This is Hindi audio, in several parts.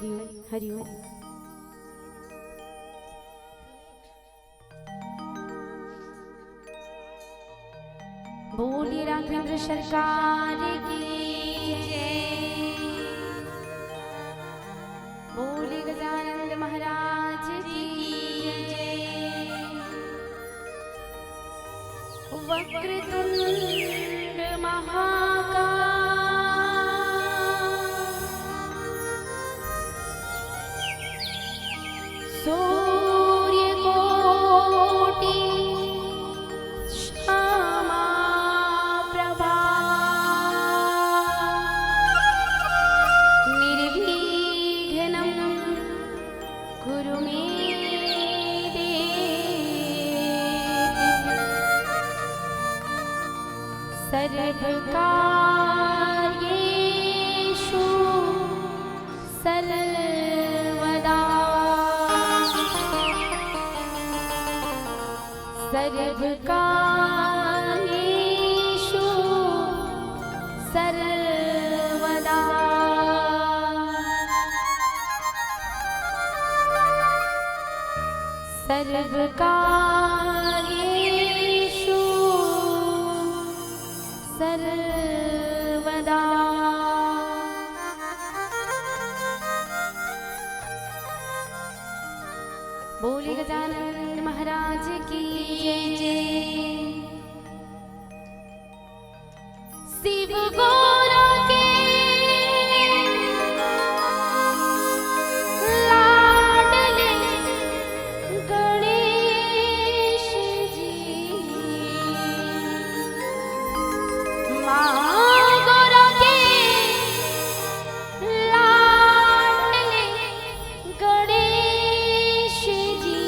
हरिओम हरिओम। बोलिए राघवेंद्र सरकार की जय। बोलिए गजानंद महाराज की जय। वक्रतुंड महाकाय सूर्यकोटि क्षमा प्रभा निर्विघ्नं कुरु मे सर्वकार्येषु सर्वदा सर्वकार्येषु सर्वदा सर्वकार्येषु सर्वदा। बोले गजानन महाराज की जय। शिव गौरा के लाडले गणेश जी, माँ गौरा के लाडले गणेश जी,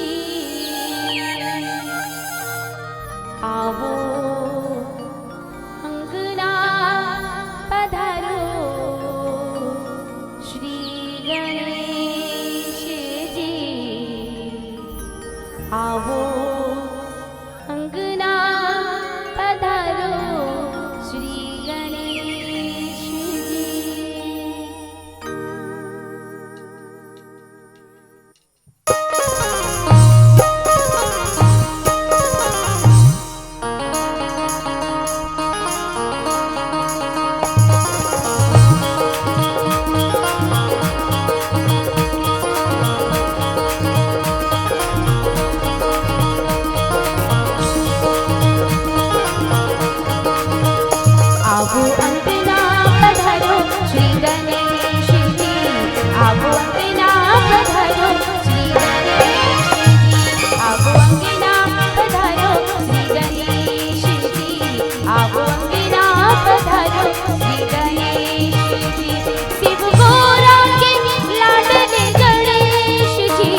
आवो अंगना पधारो श्री गणेश जी, आवो अंगना पधारो श्री गणेश जी। आवो अंगना पधारो श्री गणेश जी, आवो अंगना पधारो श्री गणेश जी, आवो अंगना पधारो श्री गणेश जी, आवो अंगना पधारो श्री गणेश जी। शिव गौरा के लाडले गणेश जी,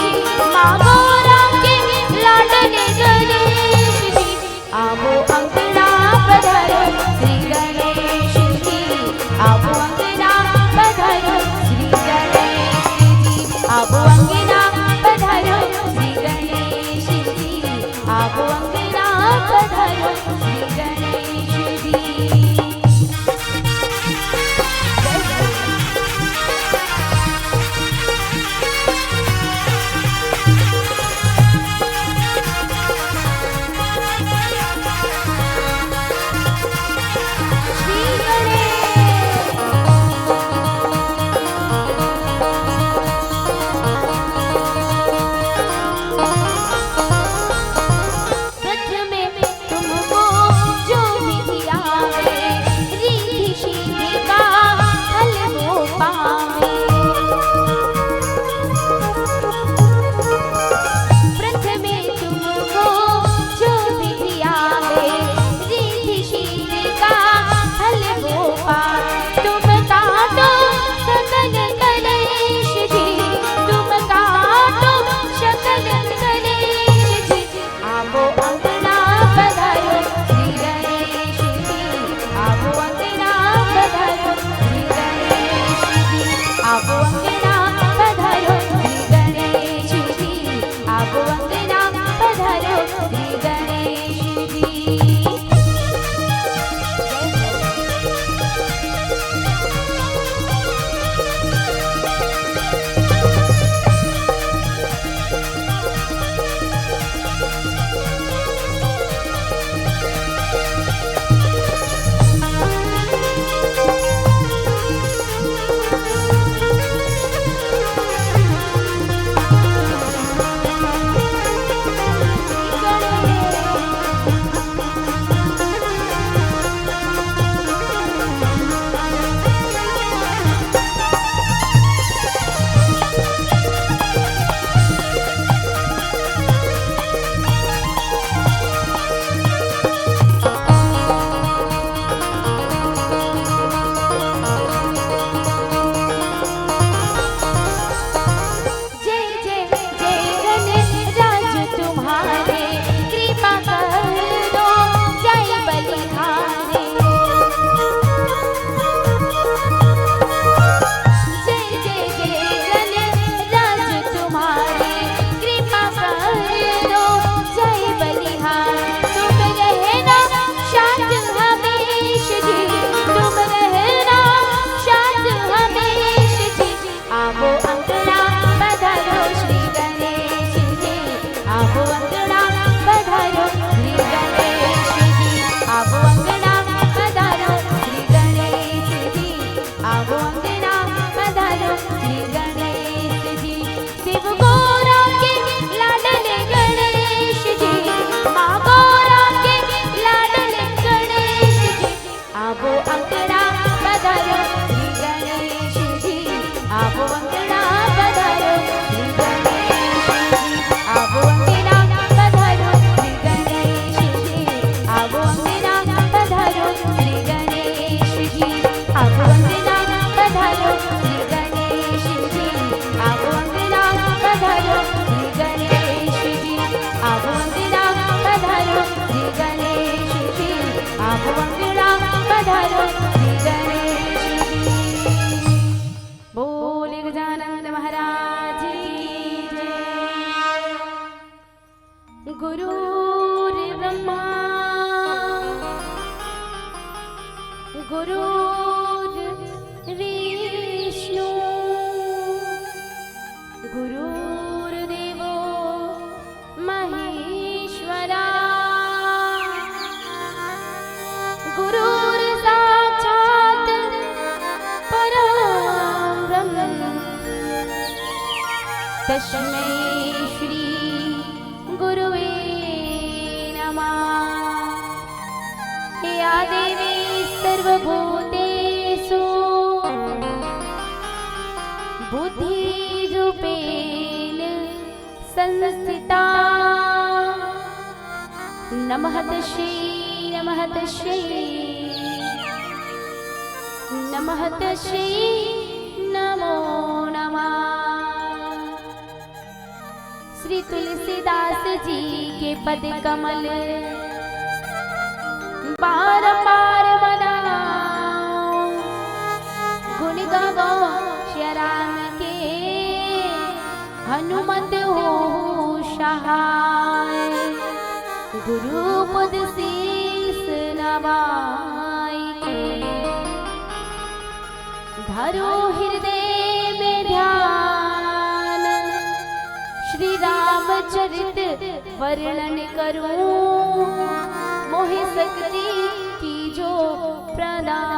माँ गौरा के लाडले गणेश जी, आवो अंगना पधारो श्री गणेश जी, आवो अंगना पधारो श्री गणेश जी, आवो अंगना पधारो श्री गणेश जी, आवो अंगना पधारो श्री गणेश जी। श्री गणेश गुरुर्देवो महेश्वरा गुरुर्साक्षात् परं ब्रह्म तस्मै श्री गुरुवे नमः। या देवी सर्वभूतेषु बुद्धिरूपेण संस्थिता नमः तस्यै नमः तस्यै नमः तस्यै नमो नमः। श्री तुलसीदास जी के पद कमल बारंबार मनाओ गुण गाओ श्री राम के हनुमत हो सहाय गुरु पद शीस नवाई धरो हृदय में ध्यान श्री रामचरित वर्णन करूं मोहि शक्ति की जो प्रदान।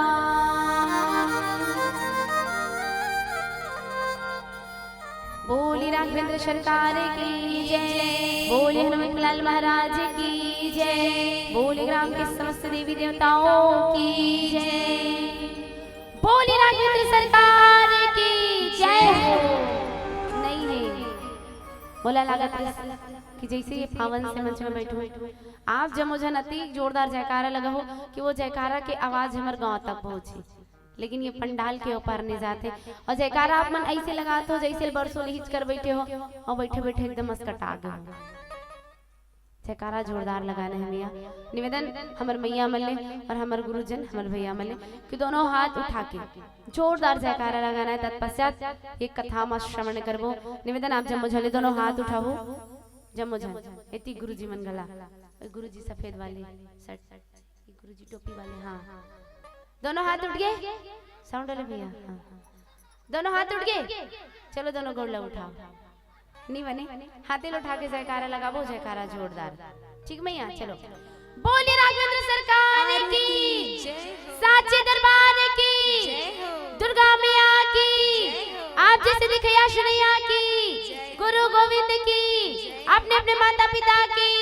बोली राघवेंद्र सरकार की जय, बोले हनुमान लाल महाराज की जय, बोले ग्राम के समस्त देवी देवताओं की जय, बोली राघवेंद्र सरकार की जय हो। नहीं है बोला लागत कि जैसे ये पावन से मंच में बैठो आप जमोजन अति जोरदार जयकारा लगा हो कि वो जयकारा के आवाज हमारे गांव तक पहुंची, लेकिन ये पंडाल के ऊपर नहीं जाते और जयकारा आप मन ऐसे लगाते हो जैसे बरसों हिच कर बैठे हो और बैठे बैठे एकदम मस्कटा गए। जयकारा जोरदार लगाना है भैया। निवेदन हमारे मैया मल्ले और हमारे गुरुजन हमारे भैया मल्ले कि दोनों हाथ उठा के जोरदार जयकारा लगाना है। तत्पश्चात एक कथा में श्रवण करबो। निवेदन आप जम्मो झले दोनों हाथ उठाओ जम्मो झल इतनी गुरुजी मन गला गुरुजी सफेद वाले शर्ट गुरुजी टोपी वाले हाँ दोनों हाथ उठ गए साउंड वाले भैया हाँ दोनों हाथ उठ गए। चलो दोनों गोड़ उठाओ नहीं बने हाथे उठा के जयकारा लगाबो जयकारा जोरदार ठीक मैया। चलो बोले राघवेंद्र सरकार की साचे दरबार की दुर्गा मैया की आप जैसे दिखया शरैया की गुरु गोविंद की अपने अपने माता पिता की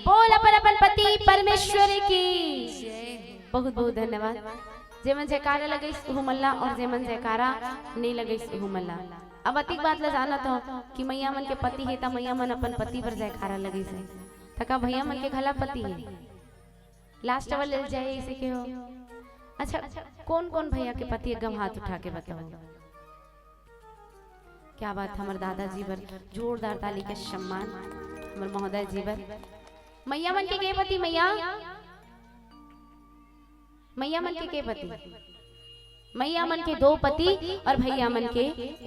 बोल अपन पति परमेश्वर की बहुत बहुत धन्यवाद। जेमन जयकारा लगे हुमल्ला और जेमन जयकारा नहीं लगे हुमल्ला। अब अतिक बात ला जाना तो कि मैया मन के पति है ता मैया मन अपन पति पर जयकारा लगे से तका भैया मन के घला पति है लास्ट वाले ले जाए इसे के हो। अच्छा कौन कौन भैया के पति एकदम हाथ उठा के बताओ। क्या बात हमारे दादाजी पर जोरदार ताली के सम्मान हमारे महोदय जी पर। मैया मन के पति मैया मन के पति मैया मन के दो पति और भैया मन के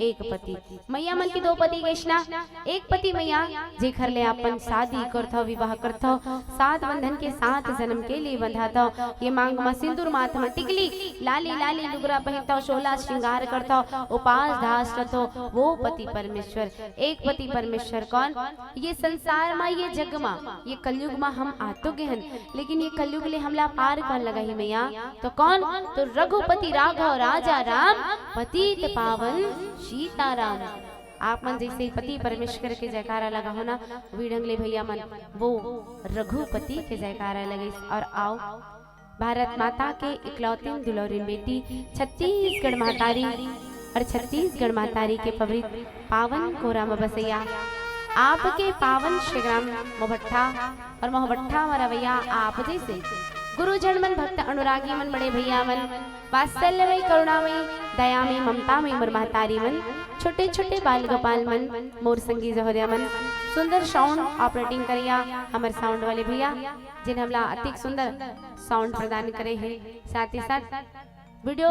एक पति। मैया मन के दो पति कृष्णा एक पति मैया जे घर ले अपन शादी करथो विवाह करथो सात बंधन के साथ जन्म के लिए बंधाथो ये मांग में सिंदूर माथ में टिकली लाली लाली लुगरा पहनथो 16 श्रृंगार करथो उपास दास रथो वो पति परमेश्वर। एक पति परमेश्वर कौन ये संसार में ये जग में ये कलयुग में हम आतो गहन लेकिन ये कलयुग ले हमला पार कौन लगा ही मैया तो कौन तो रघुपति राघव राजा राम पतित पावन सीताराम। आप मन जैसे पति परमेश्वर के जयकारा लगा हो ना वीडंगले भैया मन वो रघुपति के जयकारा लगे। और आओ भारत माता के इकलौती दुलौरीन बेटी छत्तीसगढ़ महतारी और छत्तीसगढ़ महतारी के पवित्र पावन कोरा में बसैया आपके पावन श्री ग्राम मोहभट्ठा और मोहभट्ठा मरवैया आप जैसे गुरुजन मन भक्त अनुरागी मन बड़े भैया मन वात्सल्य में करुणा में दया में ममता में मोर महतारी मन छोटे छोटे बाल गोपाल मन मोर संगी जहरिया मन सुंदर साउंड ऑपरेटिंग करिया हमारे साउंड वाले भैया जिन हमला अति सुंदर साउंड प्रदान करे हैं। साथ ही साथ वीडियो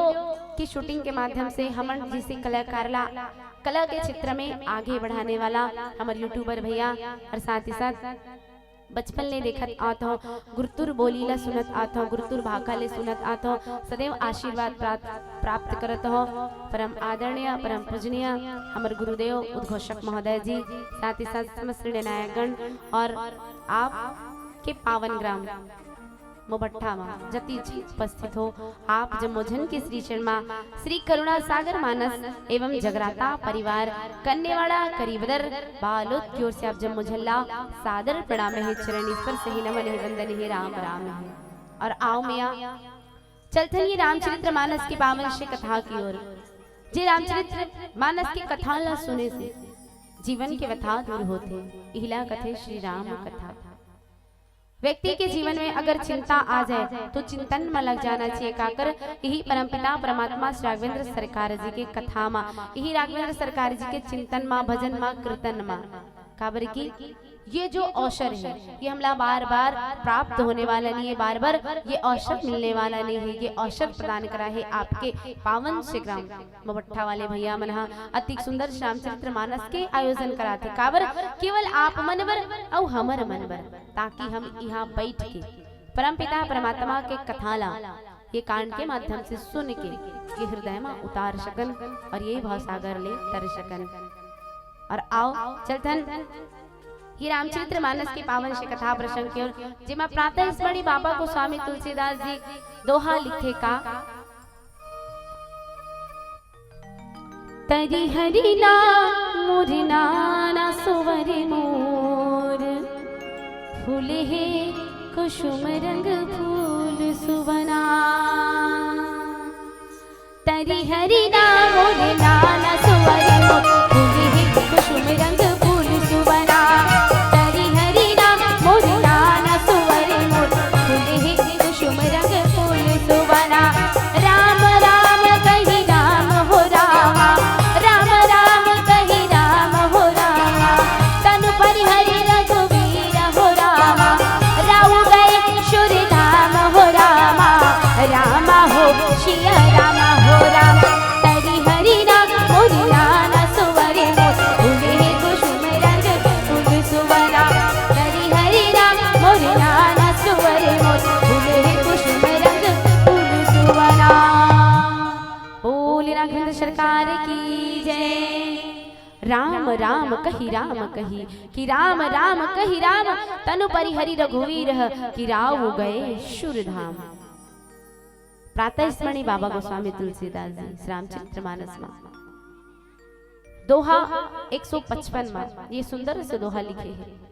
की शूटिंग के माध्यम से हमन जिसे कला के क्षेत्र में आगे बढ़ाने वाला हमारे यूट्यूबर भैया और साथ ही साथ बचपन ले देखत आत हो, गुरुतुर बोलीला सुनत आत हो, गुरुतुर भाखा ले सुनत आत हो, सदैव आशीर्वाद प्राप्त करत हो। परम आदरणीय परम पूजनीय हमर गुरुदेव उद्घोषक महोदय जी, साथ ही साथ समस्त निर्णायक गण और आप के पावन ग्राम मोबट्ठा में जति उपस्थित हो, आप जमोझन के श्री शर्मा श्री करुणा सागर मानस एवं जगराता परिवार कन्यावाड़ा करीबदर बालोद की ओर से आप जमोझल्ला सादर प्रणाम है, चरण स्पर्श ही नमन है, वंदन है, राम राम है। और आओ मिया चलते ही रामचरित्र मानस की पावन से कथा की ओर। जे रामचरित्र मानस की कथा ला सुने से जीवन के व्यथा दूर होते, इहिला कथे श्री राम कथा। व्यक्ति के जीवन में अगर चिंता आ जाए तो चिंतन में लग जाना चाहिए। काकर यही परमपिता परमात्मा श्री राघवेंद्र सरकार जी के कथा मा, यही राघवेंद्र सरकार जी के चिंतन मा, भजन मा, कीर्तन मा, काबर की ये जो अवसर है ये हमला बार बार प्राप्त होने वाला नहीं है, बार बार ये अवसर मिलने वाला नहीं है। ये अवसर प्रदान करा है आपके पावन से ग्राम मोबट्ठा वाले भैया मन अति सुंदर रामचरित्र मानस के आयोजन कराते, काबर केवल आप मनबर और हमर मनबर, ताकि हम यहाँ बैठ के परमपिता परमात्मा के कथाला ये कांड के माध्यम से सुन के ये हृदय में उतार सकन और यही भावसागर ले तर सकन। और आओ चलतन ये रामचरित्र मानस के पावन से कथा प्रसंग की ओर, जिमा प्रातः स्मरणीय बाबा को स्वामी तुलसीदास जी दोहा लिखे का। तरी हरि नाम मोरि नाना सुवरि मोर, फूले हे कुसुम रंग फूल सुवना। तरी हरि नाम मोरि नाना सुवरि मोर, फूले हे कुसुम रंग फूल सुवना। तरी हरि नाम मोरि नाना सुवरि मोर, फूले हे कुसुम रंग फूल सुवना। राम राम कहि राम हो रामा, राम राम कहि राम हो रामा। तनु परिहरि रघुवीर हो रामा, राउ गए शुर धाम हो रामा। रामा हो सिया रामा हो रामा। तरी हरि नाम मोरि नाना सुवरि मोर, फूले हे कुसुम रंग फूल सुवना। तरी हरि नाम मोरि नाना सुवरि मोर, फूले हे कुसुम रंग फूल सुवना। बोले राघवेंद्र सरकार की जय। राम राम कहि राम कहि कि राम राम कहि राम, तनु परिहरि रघुवीर कि राव गए शुर धाम। प्रातः स्मरणीय बाबा गोस्वामी तुलसीदास जी रामचरित्र मानस में दोहा 155 में ये सुंदर से दोहा लिखे हैं।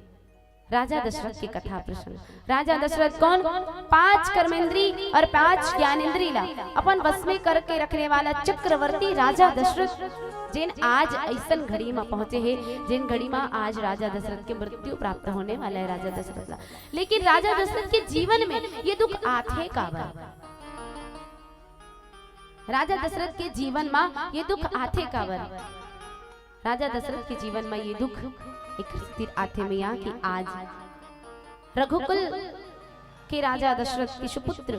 राजा दशरथ की कथा प्रसंग। राजा दशरथ कौन? 5 कर्मेंद्री और 5 ज्ञानेंद्री ला अपन वश में करके रखने वाला चक्रवर्ती राजा दशरथ, जिन आज ऐसन घड़ी में पहुंचे हैं, जिन घड़ी में आज राजा दशरथ की मृत्यु प्राप्त होने वाला है राजा दशरथ ला। लेकिन राजा दशरथ के जीवन में ये दुख आथे काबर? राजा दशरथ के जीवन में ये दुख आथे काबर? राजा दशरथ के जीवन में ये दुख एक स्थिर आथे में कि आज रघुकुल के राजा दशरथ के सुपुत्र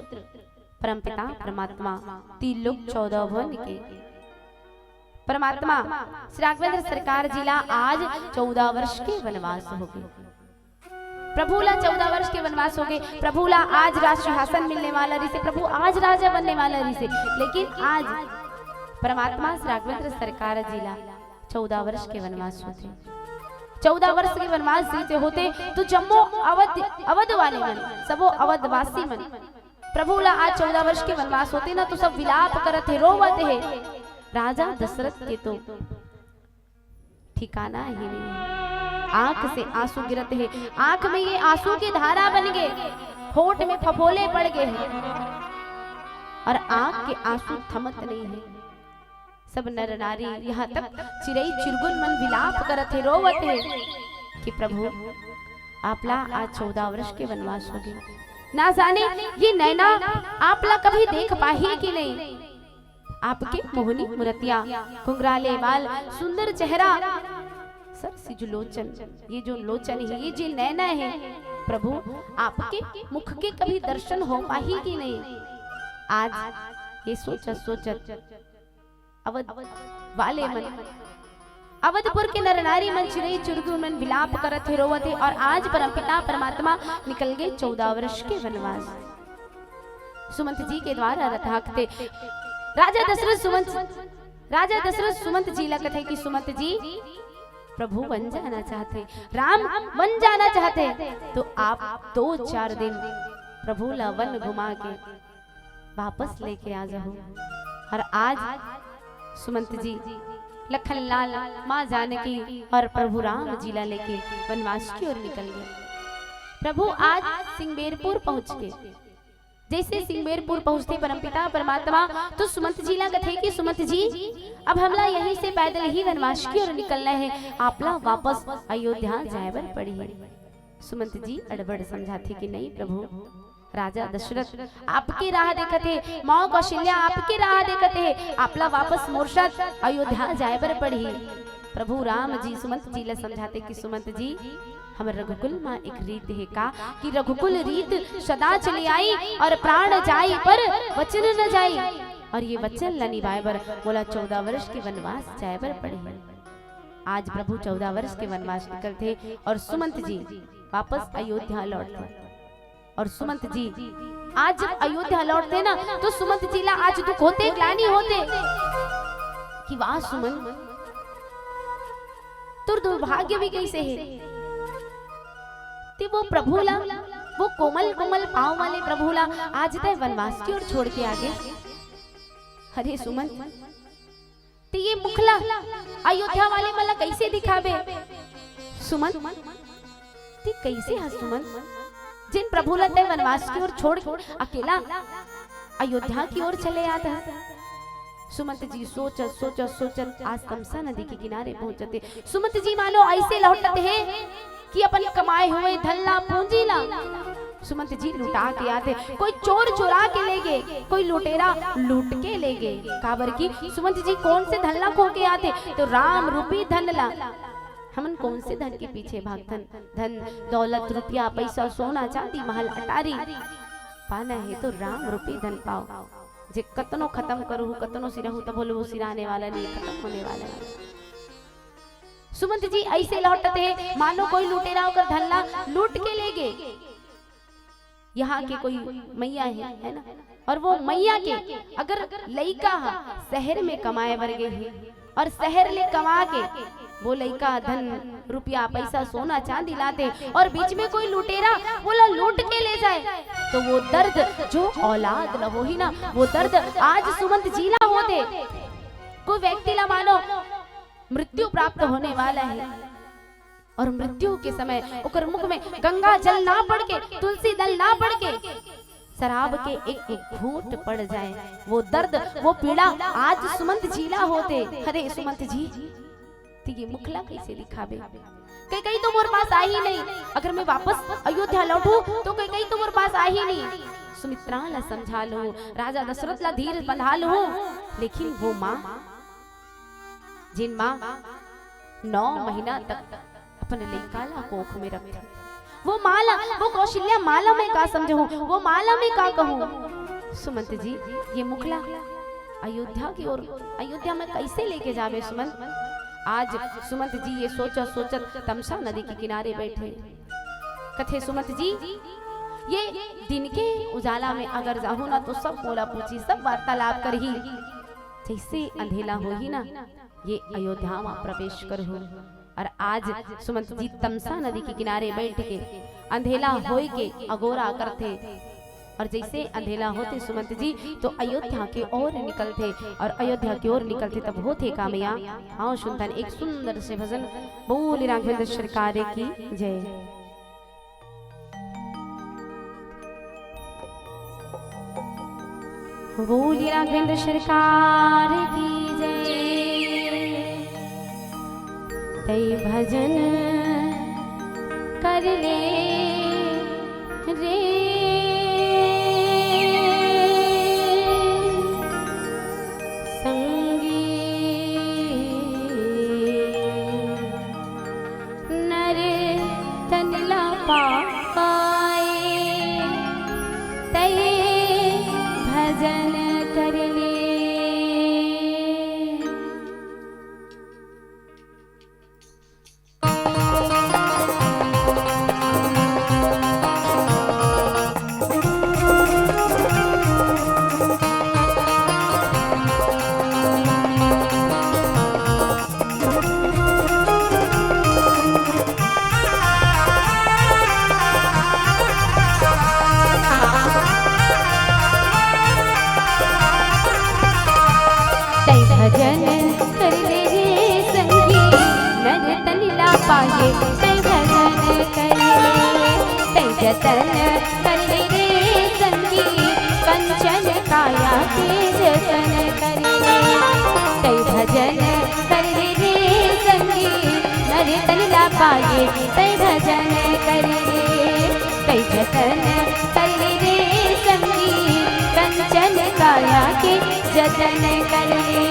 परमपिता परमात्मा 3 लोक 14 भुवन के परमात्मा श्री राघवेंद्र सरकार जिला आज 14 वर्ष के वनवास हो गए। प्रभुला 14 वर्ष के वनवास हो गए। प्रभुला आज राज सिंहासन मिलने वाला रिसे, प्रभु आज राजा बनने वाला रिसे। लेकिन आज परमात्मा श्री राघवेंद्र सरकार जिला 14 वर्ष के वनवास होते। 14 वर्ष के वनवास जीते होते तो जम्मू अवध वाले मन, सबो अवधवासी मन, प्रभुला आज 14 वर्ष के वनवास होते ना तो सब विलाप करते, रोवते है। राजा दशरथ के तो ठिकाना ही नहीं है। आंख से आंसू गिरते हैं, आंख में ये आंसू की धारा बन गए, होठ में फफोले पड़ गए हैं और आंख के आंसू थमत नहीं है। सब नर नारी यहाँ तक चिरई चिरगुन मन विलाप करत है, रोवत है कि प्रभु आपला आज 14 वर्ष के वनवास हो गए। ना जाने ये नैना आपला कभी देख पाही कि नहीं। आपके मोहनी मूर्तियां, घुंघराले बाल, सुंदर चेहरा, सर से जो लोचन, ये जो लोचन है, ये जो नैना है, प्रभु आपके मुख के कभी दर्शन हो पाही कि नहीं। आज ये सोचत सोचत अवध वाले मन अवधपुर के नर नारी मन चिरई चुरगु मन विलाप करत थे रोवत थे। और आज परमपिता परमात्मा निकल गए 14 वर्ष के वनवास। सुमंत जी के द्वारा रथाकते राजा दशरथ सुमंत जी लग थे कि सुमंत जी प्रभु वन जाना चाहते, राम वन जाना चाहते, तो आप 2-4 दिन प्रभु ला वन घुमा के वापस लेके आ जाओ। और आज सुमंत जी लखन लाल, माँ जानकी और प्रभु राम जी ला लेके वनवास की ओर निकल गए। प्रभु आज सिंगबेरपुर पहुंच गए। जैसे सिंगबेरपुर पहुंचते परमपिता परमात्मा तो सुमंत जी ला कथे कि सुमंत जी अब हमला यहीं से पैदल ही वनवास की ओर निकलना है, आपला वापस अयोध्या जायबर पड़ी है। सुमंत जी अड़बड़ समझाते कि नहीं प्रभु, राजा दशरथ आपकी राह देखते, माँ कौशल्या आपकी राह देखते, आपला वापस मोरशद अयोध्या जायबर पड़ी। प्रभु राम जी सुमंत जी ला समझाते कि सुमंत जी हम रघुकुल माँ एक रीत है का कि रघुकुल रीत सदा चली आई और प्राण जाई पर वचन न जाई, और ये वचन न निभाए बर बोला 14 वर्ष के वनवास जाए बर पड़े। आज प्रभु 14 वर्ष के वनवास निकलते और सुमंत जी वापस अयोध्या लौटते। और सुमंत जी आज जब अयोध्या लौटते ना तो सुमंत जी ला आज दुख होते, ग्लानि होते कि वाह सुमन तुर दुर्भाग्य भी कैसे है। वो प्रभुला, वो कोमल कोमल पाँव वाले प्रभुला आज तय वनवास की ओर छोड़ के आगे। अरे सुमन ते ये मुखला अयोध्या वाले मला कैसे दिखावे। सुमन ते कैसे है सुमन, जिन प्रभुला तय वनवास की ओर छोड़ अकेला अयोध्या की ओर चले आता है। सुमंत जी सोचत आज तमसा नदी के किनारे पहुंचते। सुमंत जी मानो ऐसे लौटते हैं कि अपन कमाए हुए धन ला पूंजी ला सुमंत जी लुटा के आते। कोई चोर चुरा के ले गए, कोई लुटेरा लूट के ले गए। काबर की सुमंत जी कौन से धन ला खो के आते तो राम रूपी धन ला। हमन कौन से धन के पीछे भागतन, धन दौलत रुपया पैसा सोना चांदी महल अटारी पाना है तो राम रूपी धन पाओ। जे कतनो खत्म करूँ कतनो सिराहूं तो बोलो वो सिराने वाला नहीं, खत्म होने वाला है। सुमंत जी ऐसे लौटते हैं मानो कोई लुटेरा होकर धल्ला लूट के ले गए। यहाँ के कोई मैया है ना, और वो मैया के अगर लइका शहर में कमाए वर्गे है और शहर ले कमा के वो लइका धन रुपया पैसा सोना चांदी लाते और बीच में कोई लुटेरा बोला लूट के ले जाए तो वो दर्द जो औलाद न हो ही ना, वो दर्द आज सुमंत जी ला होते। कोई व्यक्ति ला मानो मृत्यु प्राप्त होने वाला है और मृत्यु के समय उकर मुख में गंगा जल ना पड़ के, तुलसी दल ना पड़ के, शराब के एक एक घूंट पड़ जाए, वो दर्द वो पीड़ा आज सुमंत जीला होते। अरे सुमंत जी ये मुखला कैसे दिखावे, कई तो मोर पास आ ही नहीं। अगर मैं वापस अयोध्या लौटूं तो कई तो मोर पास आ ही नहीं। सुमित्रा ला समझा लो, राजा दशरथ ला धीर बंधा लो, लेकिन वो माँ जिन माँ 9 महीना तक अपने लइका कोख में रखे, वो माला वो कौशल्या माला में का समझो, वो माला में का कहूँ। सुमंत जी ये मुखला अयोध्या की ओर, अयोध्या में कैसे लेके जावे सुमंत। आज सुमंत जी ये सोचत तमसा नदी के किनारे बैठे कथे सुमंत जी ये दिन के उजाला में अगर जाहू ना तो सब बोला पूछी सब वार्तालाप कर ही, जैसे अंधेला हो ही ना ये अयोध्या में प्रवेश कर हो। और आज सुमंत जी तमसा नदी के किनारे बैठ के अंधेला हो के अगोरा करते और जैसे अंधेला होते सुमंत जी तो अयोध्या के ओर निकलते और अयोध्या की ओर निकलते तब होते कामया। हाँ सुनतन एक सुंदर से भजन, बोल राघवेंद्र सरकार की जय। बोल राघवेंद्र सरकार की जय। तय भजन कर ले रे पाए तै भजन करे तै जतन करे रे संगी कंचन काया के जतन करे तै भजन करे रे संगी नर तन ला पाए तै भजन करे तै जतन करे रे संगी कंचन काया के जतन करे।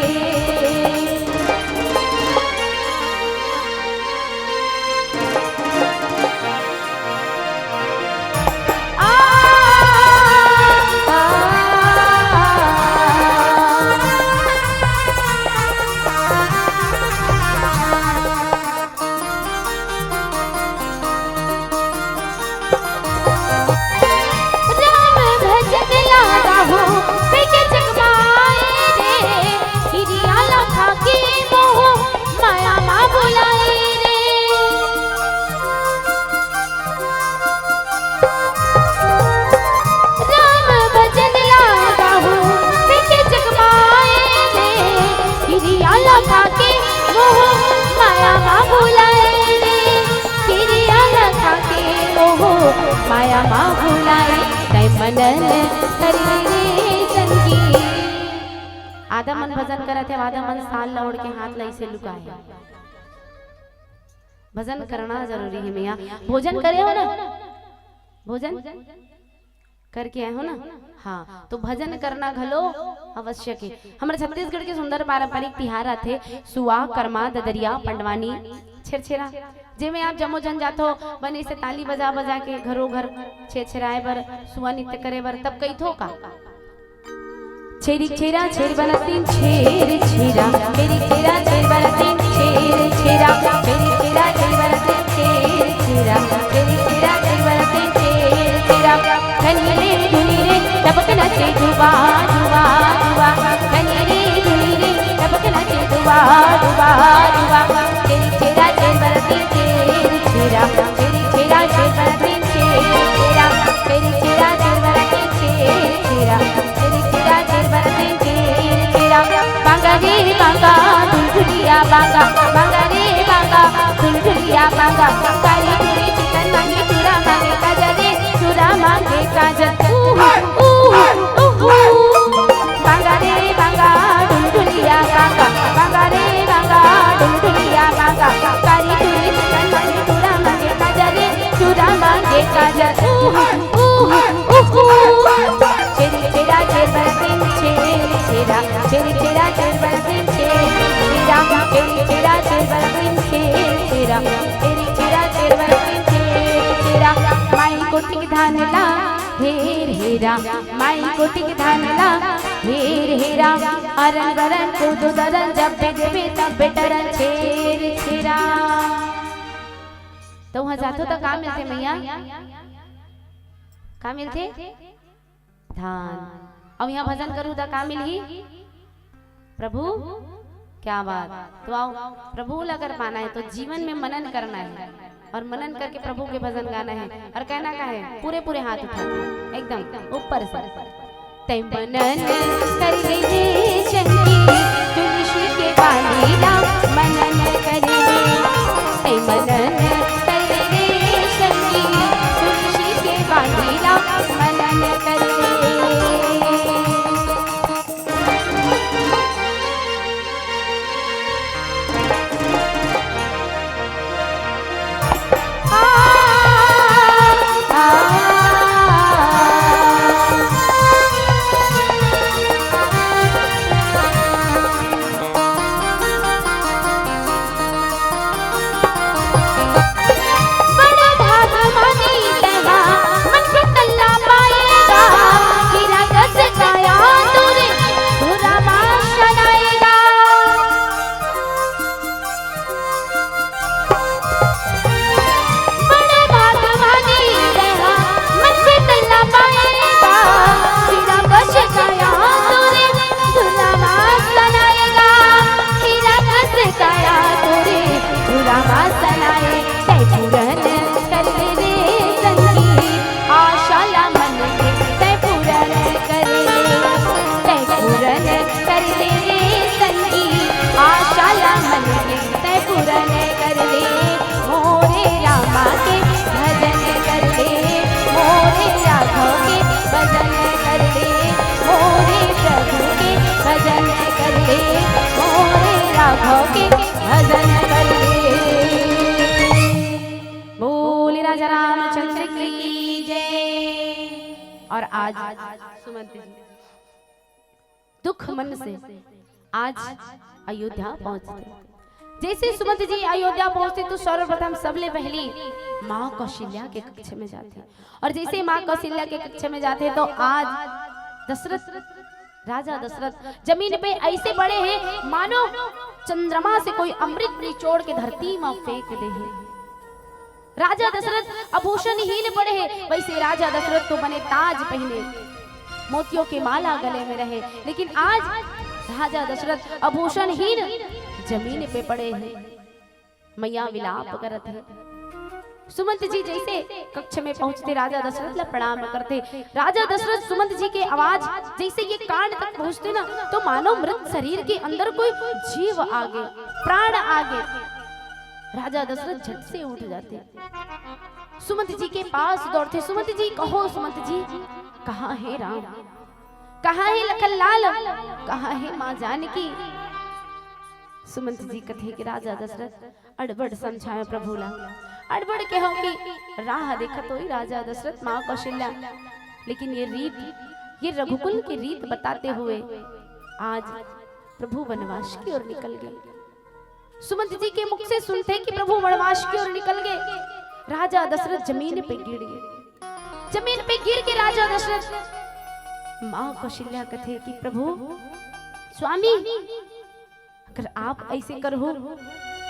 माया माँ भुलाए तै मनन करे रे संगी। आधा मन भजन करत है, आधा मन साल लौड़ के हाथ लाई से लुकाए। भजन करना जरूरी है मैया। भोजन करे हो ना, भोजन करके आए हो ना, हाँ तो भजन करना घलो आवश्यक है। हमारे छत्तीसगढ़ के सुंदर पारंपरिक तिहार थे सुआ, कर्मा, ददरिया, पंडवानी, छेरछेरा, जिमें आप जमो जन जातो बने से ताली बजा बजा के घरों घर छेरछेराए बर, सुआ नृत्य करे बर, तब कई थो का छेरी छेरा छेर बनतीन छेर छेरा, छेरी छेरा छेर बनतीन छेर छेरा, छेरी छेरा छेर बनतीन छेर छेरा, छेरी छेरा छेर बनतीन छेर छेरा। धनी रे धुनी रे टपक नचे जुबा जुबा जुबा, धनी रे धुनी रे टपक नचे जुबा जुबा जुबा। छेरी छेरा छेर बनतीन छेर छेरा, छेरी छेरा छेर बनतीन छेर छेरा, छेरी छेरा छेर बनतीन छेर छेरा, छेरी छेरा छेर बनतीन छेर छेरा। बांगा रे बांगा दुलदुलिया बांगा, बांगा रे बांगा दुलदुलिया बांगा। काली पूरी चिकन मांगे चूरा मांगे काजल रे चूरा मांगे काजल। बांगा रे बांगा दुलदुलिया बांगा, बांगा रे बांगा दुलदुलिया बांगा। काली पूरी चिकन मांगे चूरा मांगे काजल रे चूरा मांगे काजल। छेरी छेरा छेर बनतीन छेर छेरा, छेरी छेरा छेर बनतीन छेर छेरा, छेरी छेरा छेर बनतीन छेर छेरा, छेरी छेरा छेर बनतीन छेर छेरा। माई कोटि धान ला हेर हेरा, माई कोटि धान ला हेर हेरा। अरन बरन कूदो दरन जब बेजबे तब बेटरन छेर छेरा। तो वहाँ जातो तो का मिलते मैया, का मिलते धान। अब यहाँ भजन करूँ तो का मिली प्रभु, क्या बात। तो आओ प्रभु लगर पाना है तो जीवन में मनन करना है, और मनन करके प्रभु के भजन गाना है। और कहना का है पूरे पूरे हाथ उठा के एकदम ऊपर से तै मनन कर रे चंगी तुलसी के बालीला मनन कर रे, तै मनन कर रे चंगी तुलसी के बालीला मनन कर रे। आज सुमंत जी दुख मन से आज अयोध्या पहुंचते। जैसे सुमंत जी अयोध्या पहुंचते तो सर्वप्रथम सबले पहली माँ कौशल्या के कक्ष में जाते, और जैसे माँ कौशल्या के कक्ष में जाते तो आज दशरथ राजा दशरथ जमीन पे ऐसे पड़े हैं मानो चंद्रमा से कोई अमृत निचोड़ के धरती में फेंक दे है। राजा दशरथ आभूषणहीन पड़े हैं, वैसे राजा दशरथ तो बने ताज पहने, मोतियों की माला गले में रहे, लेकिन आज राजा दशरथ आभूषणहीन जमीन पे पड़े हैं, मैया विलाप करत है। सुमंत जी जैसे कक्ष में पहुंचते राजा दशरथ ला प्रणाम करते। राजा दशरथ सुमंत जी के आवाज जैसे ये कान तक पहुंचते ना तो मानो मृत शरीर के अंदर कोई जीव आगे, प्राण आगे। राजा दशरथ झट से उठ जाते, सुमंत जी के पास दौड़ते। सुमंत जी कहो, सुमंत जी कहाँ है राम, कहाँ है लखन लाल, कहाँ है माँ जानकी। सुमंत जी कथे कि राजा दशरथ अड़बड़ समझाए प्रभु ला, अड़बड़ कहो कि राह देखत होई राजा दशरथ माँ कौशल्या, लेकिन ये रीत, ये रघुकुल की रीत बताते हुए आज प्रभु वनवास की ओर निकल गए। सुमंत जी के मुख से सुनते कि प्रभु वनवास की ओर निकल गए, राजा दशरथ जमीन पे गिर गए। जमीन पे गिर के राजा दशरथ माँ कौशल्या कथे कि प्रभु स्वामी अगर आप ऐसे करो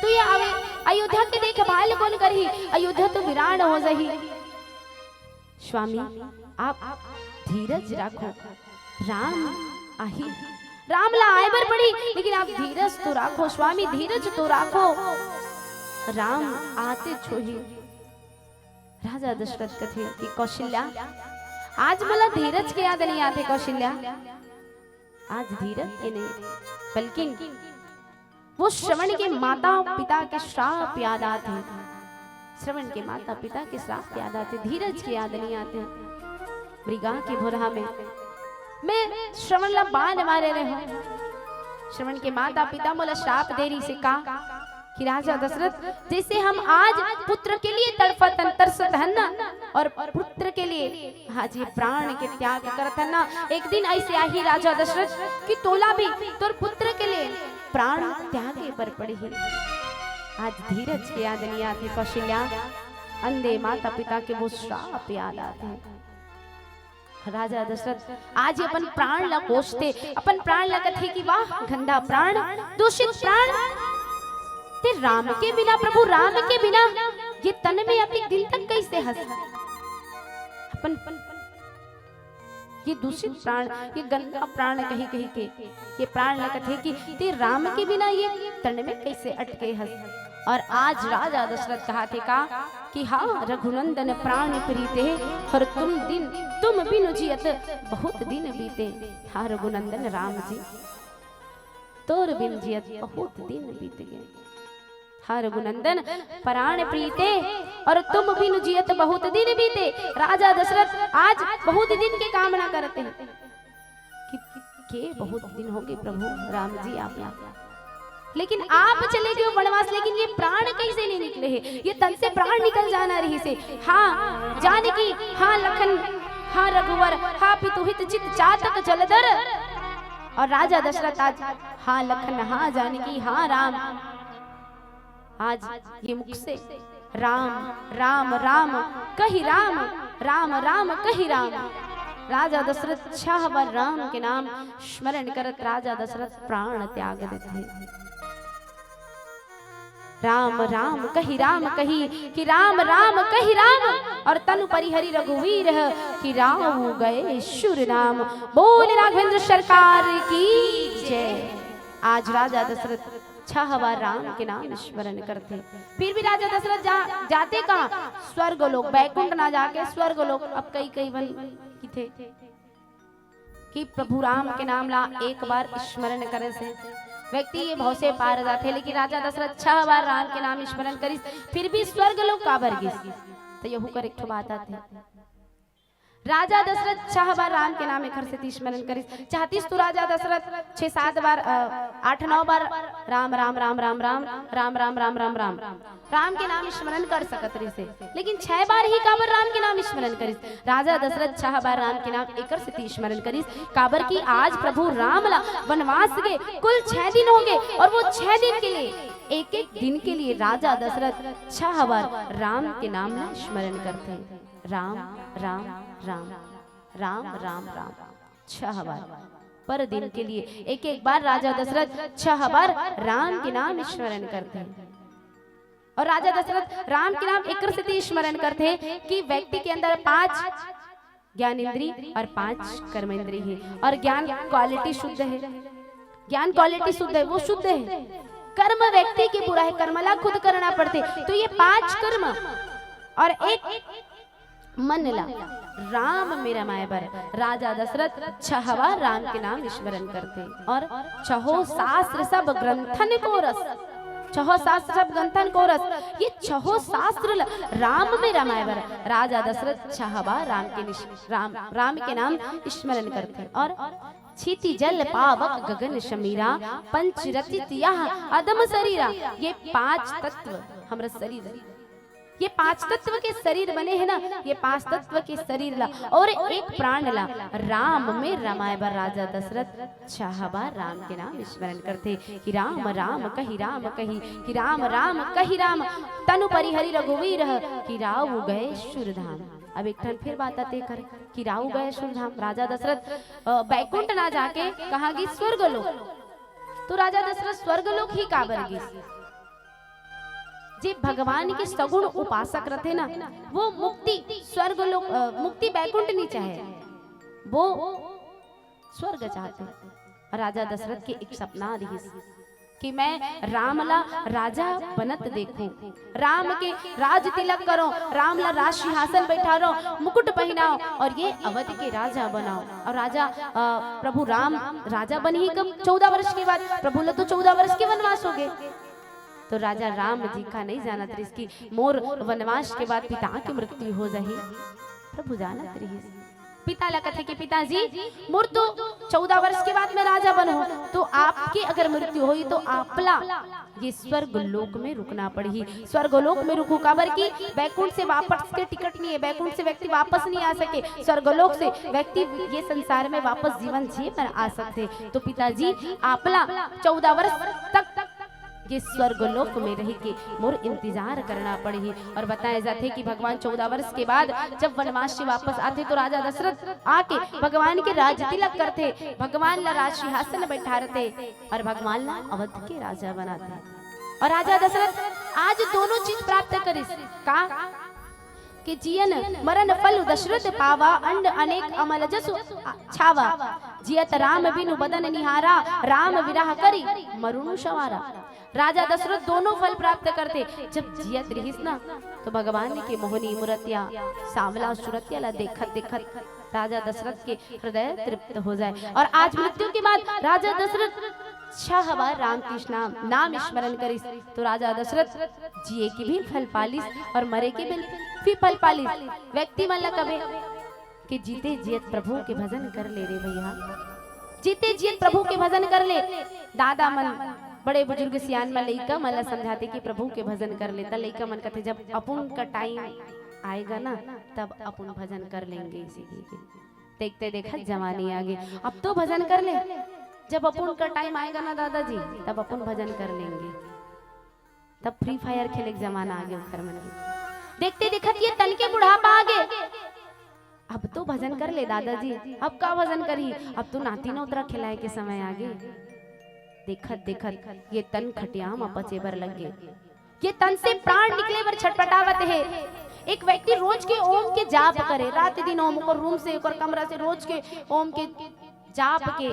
तो ये आवे अयोध्या के देखभाल कौन करही, अयोध्या तो वीरान हो जाही। स्वामी आप धीरज रखो, राम आही, राम ला आए बर पड़ी, लेकिन आप धीरज तो रखो स्वामी, धीरज तो रखो, राम आते छोही। राजा दशरथ कथे कि कौशल्या आज मला धीरज के याद नहीं आते कौशल्या, आज धीरज के नहीं बल्कि वो श्रवण के माता पिता के श्राप याद आते हैं, श्रवण के माता पिता के श्राप याद आते, धीरज के याद नहीं आते। मृगा की भोरा में मैं श्रवण ला बाण मारे रहे हूं, श्रवण के माता पिता मोला श्राप दे रही से का कि राजा दशरथ जैसे हम आज पुत्र के लिए तड़पतन तरसत हन ना, और पुत्र के लिए आज ये प्राण के त्याग करत हन ना, एक दिन ऐसे आही राजा दशरथ कि तोला भी तोर पुत्र के लिए प्राण त्यागे पर पड़ी है। आज धीरज के याद नहीं आते कौशल्या, अंधे माता पिता के वो श्राप याद आते हैं। राजा दशरथ आज अपन प्राण ला कोसते, अपन प्राण ला कथे कि वाह गंदा प्राण, दूषित प्राण, ते राम के बिना, प्रभु राम के बिना ये तन में अपने दिल तक कैसे हंस, अपन ये दूषित प्राण, ये गंदा प्राण कही कही के ये प्राण लगत है कि ते राम के बिना ये तन में कैसे अटके हंस। और आज राजा दशरथ कहा थे का कि हाँ रघुनंदन प्राण प्रीते, और तुम बिनु जियत बहुत दिन बीते। हाँ रघुनंदन राम जी तोर बिन जियत बहुत दिन बीत गए। हाँ रघुनंदन प्राण प्रीते और तुम बिनु जियत बहुत दिन बीते। राजा दशरथ आज बहुत दिन के कामना करते हैं कि बहुत दिन हो गए प्रभु राम जी आप यहाँ, लेकिन आप चले गए वनवास, लेकिन ये प्राण कैसे नहीं निकले हैं, ये तन से प्राण निकल जाना रही से। हाँ जानकी, हाँ लखन, हाँ रघुवर, हाँ पितुहित चित चातक जलधर। और राजा दशरथ आज हाँ लखन, हाँ जानकी, हाँ राम, आज ये मुख से राम राम राम कही राम, राम राम कही राम। राजा दशरथ 6 बार राम के नाम स्मरण करत राजा दशरथ प्राण त्याग देते। राम राम कही कि राम राम कही राम, और तनु परिहरि रघुवीर कि राम गए शुर नाम। बोल राघवेंद्र सरकार की जय। आज राजा दशरथ 6 बार राम के नाम स्मरण करते, फिर भी राजा दशरथ जाते कहाँ, स्वर्ग लोक, बैकुंठ ना जाके स्वर्ग लोक। अब कई बन की थे कि प्रभु राम के नाम ला एक बार स्मरण करे से व्यक्ति ये भाव से पार जाते, लेकिन राजा दशरथ 6 बार राम के नाम स्मरण करिस फिर भी स्वर्ग लोक काबर गिस। तो यहू कर एक बात आते, राजा दशरथ 6 बार राम के नाम एकर से स्मरण करिस। चाहतीस तो राजा दशरथ 6-7 बार 8-9 बार राम राम राम राम राम राम राम राम राम राम राम के नाम स्मरण कर सकत रही से, लेकिन 6 बार ही काबर राम के नाम स्मरण करिस। राजा दशरथ 6 बार राम के नाम एकर से स्मरण करिस काबर की आज प्रभु राम ला वनवास गए कुल 6 दिन हो गए, और वो 6 दिन के लिए एक दिन के लिए राजा दशरथ 6 बार राम के नाम ला स्मरण करते हैं। राम राम राम राम राम राम 6 बार पर दिन के लिए एक बार राजा दशरथ 6 बार राम के नाम स्मरण करते हैं। और राजा दशरथ राम के नाम एकर से स्मरण करते हैं कि व्यक्ति के अंदर 5 ज्ञान इंद्री और 5 कर्म इंद्री है, और ज्ञान क्वालिटी शुद्ध है, ज्ञान क्वालिटी शुद्ध है, वो शुद्ध है। कर्म व्यक्ति की बुरा है, कर्मला खुद करना पड़ते, तो ये 5 कर्म और एक मन ला राम मेरा माय बर राजा दशरथ 6 बार राम के नाम स्मरण करते, और 6 शास्त्र सब ग्रंथन को रस, 6 शास्त्र सब ग्रंथन को रस, ये 6 शास्त्र राम मेरा माय बर राजा दशरथ 6 बार राम के नाम स्मरण करते। और क्षिति जल पावक गगन शमीरा पंच रचित यह अदम शरीरा, ये 5 तत्व हमारा शरीर, ये 5 तत्व के शरीर बने हैं ना, ये 5 तत्व के शरीर ला और एक प्राण ला राम में रमाए बर राजा दशरथ 6 बार राम के नाम स्मरण करते कि राम राम कही राम कही, कि राम राम कही राम तनु परिहरि रघुवीर कि राव गए शुरधाम। अब एक ठन फिर बात आते कर कि राव गए शुरधाम। राजा दशरथ बैकुंठ ना जाके कहा कि स्वर्गलोक, तो राजा दशरथ स्वर्गलोक ही काबर गी, जे भगवान के सगुण उपासक रहते ना, वो मुक्ति स्वर्गलोक मुक्ति बैकुंठ नहीं चाहे, वो स्वर्ग चाहते। राजा दशरथ के एक सपना रही कि मैं रामला राजा बनत देखूं, राम के राज तिलक करो, राम ला राज सिंहासन बैठारो, मुकुट पहनाओ और ये अवध के राजा बनाओ। और राजा प्रभु राम राजा बने ही कब 14 वर्ष के बाद, प्रभु ला तो 14 वर्ष के वनवास हो गए। तो राजा राम जी का नहीं जानत रही कि मोर वनवास के बाद पिता की मृत्यु हो जाही, प्रभु जानत रही। पिता ला कथे कि पिताजी मोर तो 14 वर्ष के बाद मैं राजा बनूं, तो आपकी अगर मृत्यु हुई तो आपला ये स्वर्ग लोक में रुकना पड़ी। स्वर्ग लोक में रुकू काबर की बैकुंठ से वापस के टिकट नहीं है, बैकुंठ से व्यक्ति वापस नहीं आ सके, स्वर्गलोक से व्यक्ति ये संसार में वापस जीवन जी पर आ सकते। तो पिताजी आपला 14 वर्ष तक ये स्वर्गलोक में रह के मोर इंतजार करना पड़ी। और बताया जाते कि भगवान 14 वर्ष के बाद जब वनवास से वापस आते तो राजा दशरथ आके भगवान के राज तिलक करते, भगवान ला राज सिंहासन बैठाते और भगवान ला अवध के राजा बनाते। और राजा दशरथ आज दोनों चीज प्राप्त करिस का कि जियन मरण फल दशरथ पावा, अंड अनेक अमल जसु छावा, जियत राम बिनु बदन निहारा, राम विराह करी मरुनु सवारा। राजा दशरथ दोनों फल प्राप्त करते। जब जियत रहीस ना तो भगवान के मोहनी मूर्तिया सांवला सूरतिया ला देखत देखत राजा दशरथ के हृदय तृप्त हो जाए। और आज मृत्यु के बाद राजा दशरथ 6 बार राम कृष्ण नाम स्मरण करिस, तो राजा दशरथ जिए की भी फल पालिस और मरे के भी फल पालिस। व्यक्ति मन ला कबे कि जीते जियत प्रभु के भजन कर ले रे भैया, जीते जियत प्रभु के भजन कर ले। दादा मन बड़े बुजुर्ग सियान में लइका मन समझाते कि प्रभु के भजन कर लेता। लइका मन कहते जब अपन का टाइम आएगा ना तब अपन भजन कर लेंगे। इसी देखते देखत जवानी आ गई, अब तो भजन कर ले, जब अपन का टाइम आएगा ना दादाजी तब अपन भजन कर लेंगे। तब फ्री फायर खेले के जमाना आ गया घर मन। देखते देखत ये तन के बुढ़ापा आ गए, अब तो भजन कर ले दादाजी, अब का भजन करी, अब तो नाती नौतरा खिलाए के समय आ गए। देखत देखत ये तन खटिया में पचे बर लग गए, ये तन से प्राण निकले बर छटपटावत है। एक व्यक्ति रोज के ओम के जाप करे, रात दिन ओम को रूम से और कमरा से रोज के ओम के जाप के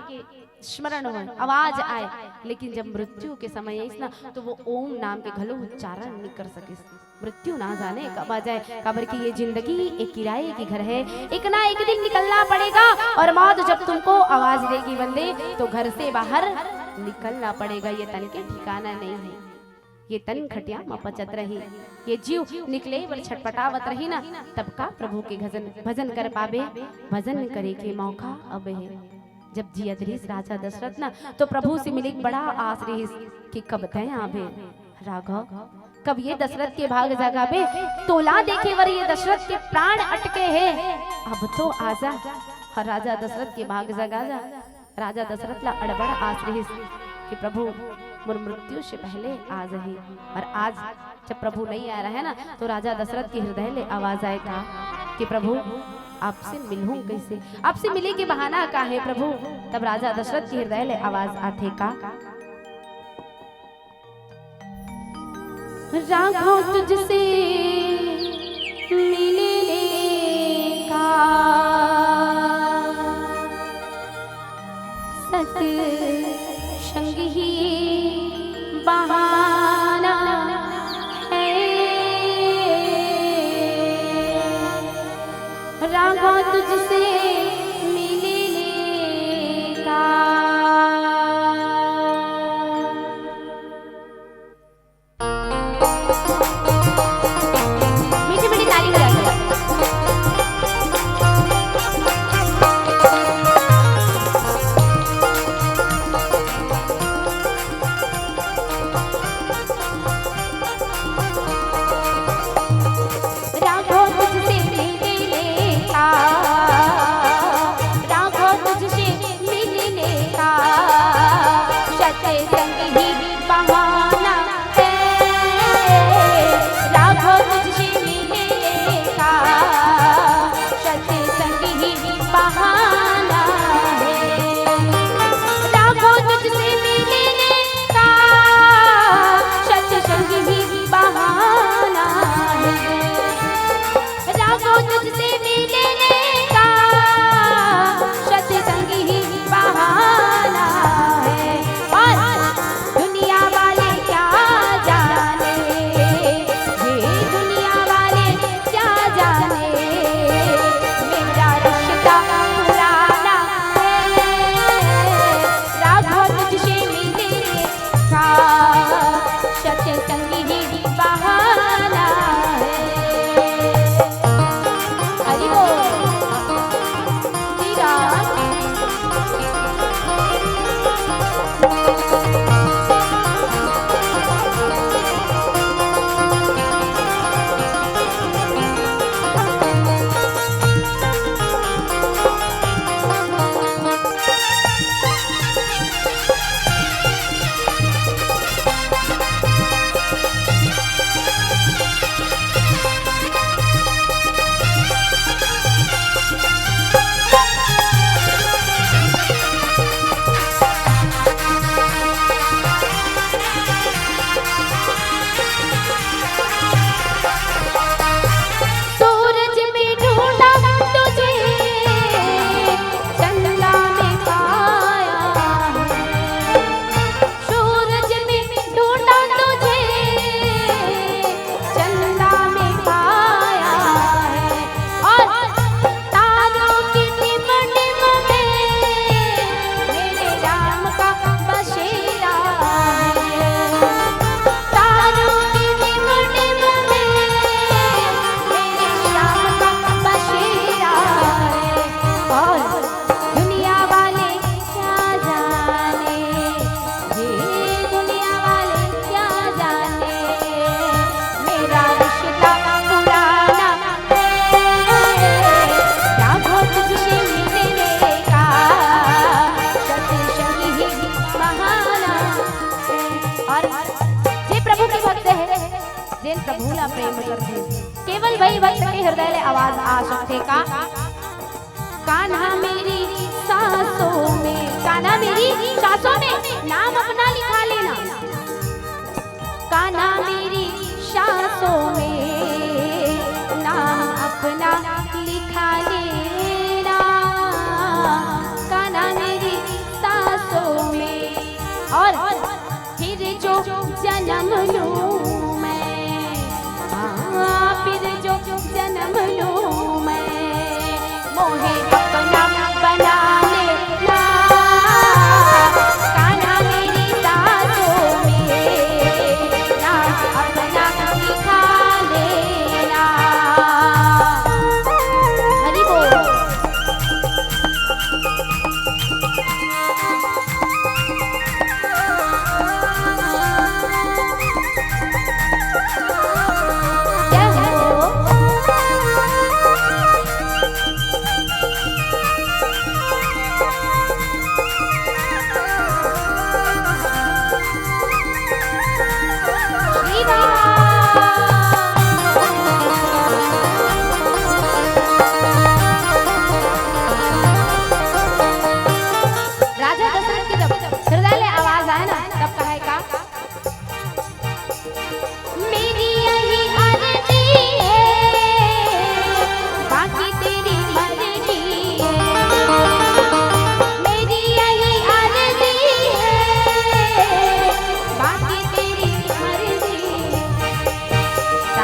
स्मरण हो, आवाज आए, लेकिन जब मृत्यु के समय आई ना तो वो ओम नाम के घलो उच्चारण नहीं कर सके। मृत्यु ना जाने कब आ जाए, कब्र की ये जिंदगी एक किराए की घर है, एक ना एक दिन निकलना पड़ेगा। और मौत जब तुमको आवाज देगी बंदे तो घर से बाहर निकलना पड़ेगा, ये तन के ठिकाना नहीं है। ये तन खटिया में पचत रही, ये जीव निकले वर छटपटावत रही ना, तब का प्रभु के भजन कर पावे, भजन करे के मौका अब है। जब जियत रहीस राजा दशरथ ना, तो प्रभु से मिले बड़ा आस रही कि कब तय आवे राघव, कब ये दशरथ के भाग जगावे, तोला देखे वर ये दशरथ के प्राण अटके हैं, अब तो आजा और राजा दशरथ के भाग जगा जा। राजा दशरथ ला अड़बड़ आस रही कि प्रभु मोर मृत्यु से पहले आ जाही, और आज जब प्रभु नहीं आ रहा है ना, तो राजा दशरथ के हृदय ले आवाज आएगा कि प्रभु आपसे मिलूं कैसे, आपसे मिले के बहाना का है प्रभु। तब राजा दशरथ के हृदय ले आवाज आथे का, राघव तुझसे मिलने का सत संग ही बहाना है, राघव तुझसे मिलने का। मीठी मीठी ताली बजाइए। प्रभुला प्रेम करते केवल वही भक्त के हृदय ले आवाज आ सकते का, कान्हा मेरी सांसों में, कान्हा मेरी सांसों में नाम अपना लिखा लेना, कान्हा मेरी सांसों में नाम अपना लिखा लेना, कान्हा मेरी सांसों में, और फिर जो जन्म लूं फिर जो जन्म लूं मैं, मोहे अपना बना लेना, कान्हा मेरी सांसों में नाम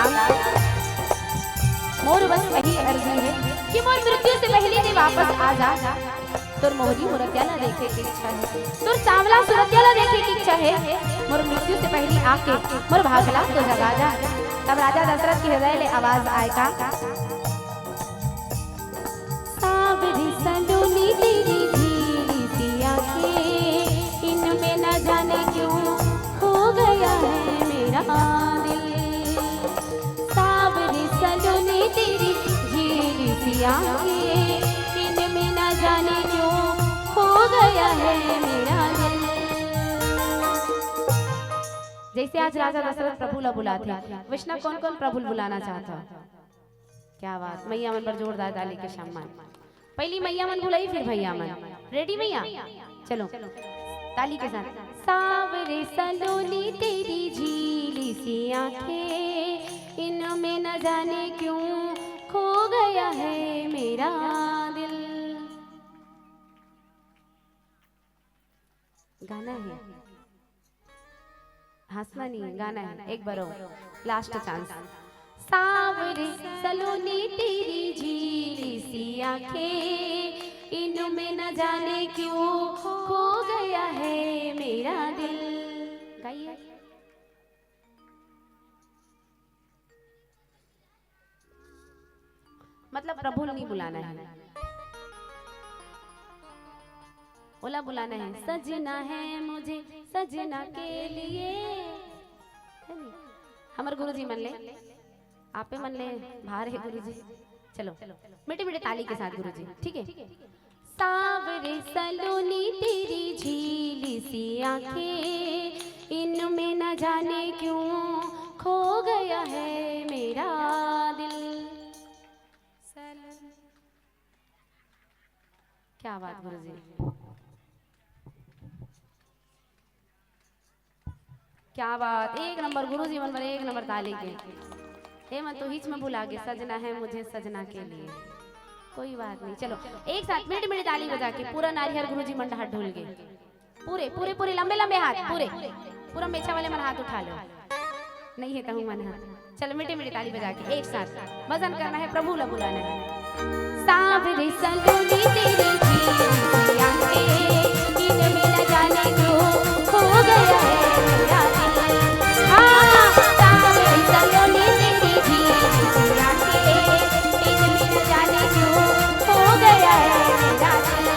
राम मोर बस यही अर्जी है कि मोर मृत्यु से पहले ने वापस आ जा। तोर मोहरी मूर्तियाला देखे की इच्छा है, तोर सांवला सूरतियाला देखे की इच्छा है। मोर मृत्यु से पहले आके मोर भागला तो जगा जा। तब राजा दशरथ की हृदय ले आवाज आएगा, सावरी सलोनी तेरी झीली सी आंखें, इनमें न जाने क्यों खो गया है मेरा दिल। सावरी सलोनी तेरी झीली सी आंखें, इनमें न जाने क्यों खो गया है मेरा दिल। जैसे आज राजा दशरथ प्रभु ला बुलाते, वैष्णव कौन कौन प्रभु बुलाना चाहता? क्या बात, मैया मन पर जोरदार ताली के सम्मान। पहली मैया मन बुलाई, फिर भैया मन। रेडी मैया? चलो ताली के साथ। सावरे सलोनी तेरी झीली सी आंखें, इनमें न जाने क्यों खो गया है मेरा दिल। गाना है, हंसना नहीं, गाना है। एक बार लास्ट चांस। सावरे सलोनी तेरी झीली सी आंखें, इनमें न जाने क्यों खो गया है मेरा दिल। गाइए। मतलब प्रभु नहीं बुलाना है, ओला बुलाना है। सजना है मुझे सजना के लिए, हमारे गुरुजी मन ले, आपे मन ले, भार है गुरुजी। चलो मीठे मीठे ताली के साथ गुरुजी, ठीक है। सावरे सलोनी तेरी झीली सी आंखें, इनमें न जाने क्यों खो गया है मेरा दिल। क्या बात गुरुजी, क्या बात, एक नंबर गुरुजी मन पर एक नंबर ताली के। हे मन तो हिच में भुला गए, सजना है मुझे सजना के लिए। कोई बात नहीं, चलो एक साथ मीठी मीठी ताली बजा के पूरा नारियल गुरुजी मन हाथ ढोल गए। पूरे पूरे पूरे लंबे लंबे हाथ, पूरे पूरा मेछा वाले मन हाथ उठा लो, नहीं है कहूँ मन हाथ। चलो मीठी मीठी ताली बजा के एक साथ भजन करना है, प्रभु ला बुलाना है। सावरे सलोनी तेरी झीली आंखें, इनमें न जाने क्यों खो गया है मेरा दिल। हाँ, सावरे सलोनी तेरी झीली आंखें, इनमें न जाने क्यों खो गया है मेरा दिल।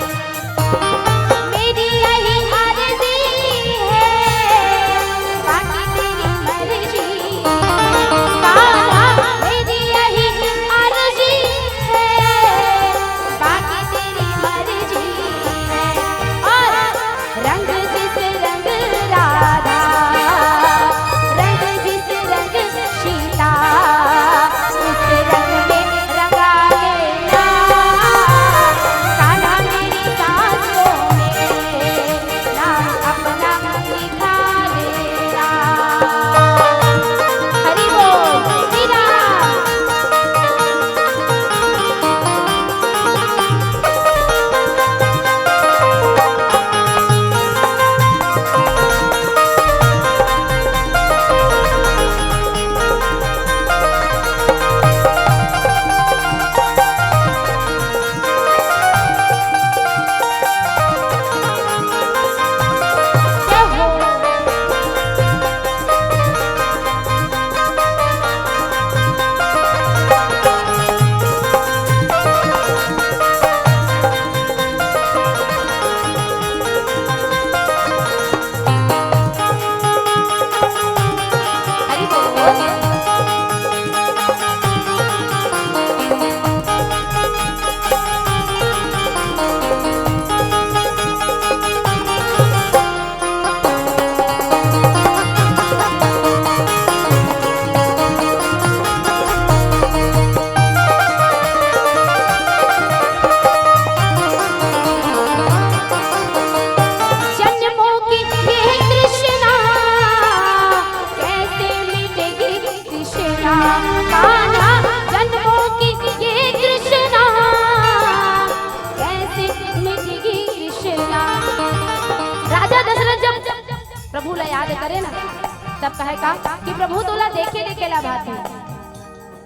मेरी यही आरज़ी है, बाकी तेरी मर्ज़ी। मेरी यही आरज़ी है, बाकी तेरी मर्ज़ी है। और रंग जिस रंग रात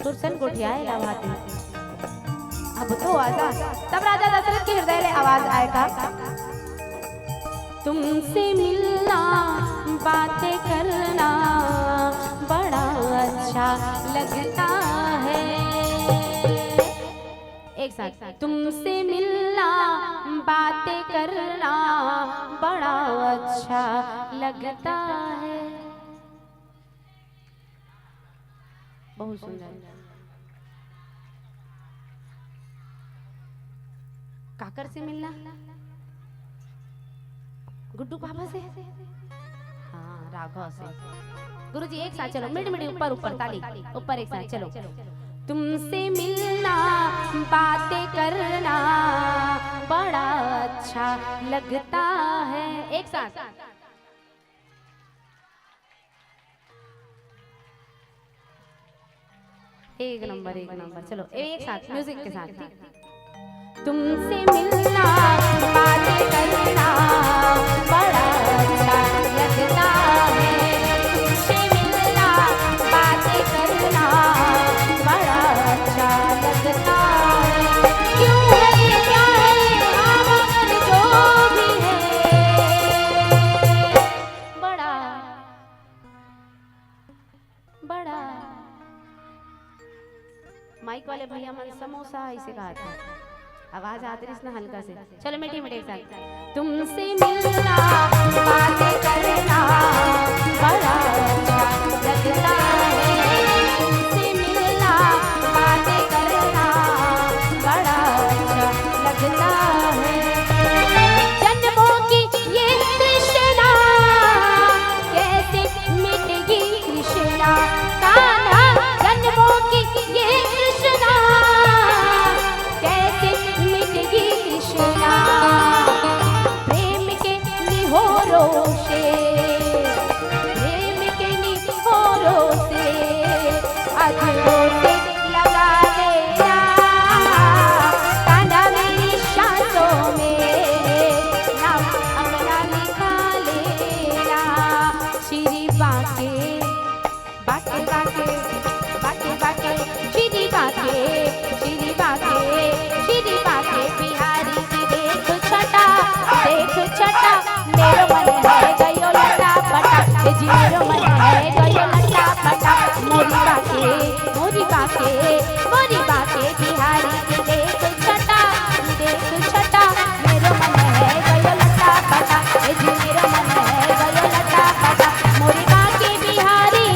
सुरसन गुठियाए लाभाते। अब तो आजा। तब राजा दशरथ के हृदय में आवाज आएगा, तुमसे मिलना बातें करना बड़ा अच्छा लगता है। एक साथ, तुमसे मिलना बातें करना बड़ा अच्छा लगता है। बहुत सुंदर। काकर से मिलना? गुड्डू पापा से? हाँ, राघव से। गुरुजी एक साथ चलो, मिड मिड ऊपर ऊपर ताली ऊपर, एक साथ चलो। तुमसे मिलना बातें करना बड़ा अच्छा लगता है। एक साथ। एक नंबर एक नंबर। चलो एक साथ म्यूजिक के साथ। तुमसे मिलना बातें करना बड़ा अच्छा लगता है। तुमसे मिलना बातें करना बड़ा अच्छा लगता है। क्यों है क्या है हाँ मगर जो भी है बड़ा बड़ा। माइक वाले भैया मन समोसा ऐसे कहा था, आवाज आती रही ना हल्का से। चलो मीठी मीठी एक साथ। तुमसे मिलना बातें करना बड़ा अच्छा लगता है। तुमसे मिलना बातें करना बड़ा अच्छा लगता है। जन्मों की ये तृष्णा कैसे मिटेगी कृष्णा कान्हा। जन्मों की ये तृष्णा कैसे मिटेगी कृष्णा। प्रेम के निहोरों से, प्रेम के निहोरों से अधरों से लगा लेना कान्हा मेरी सांसों में नाम अपना लिखा लेना। श्री बाके बाके बाके बाके बाके श्री बाके श्री बाके श्री बाके बिहारी की देख छटा मेरो मन है गयो लटा पटा जी मेरो मन है गयो लटा पटा। मोरी बाके बिहारी की देख छटा मेरो मन है गयो लटा पटा जी मेरो मन है गयो लटा पटा। मोरी बाके बिहारी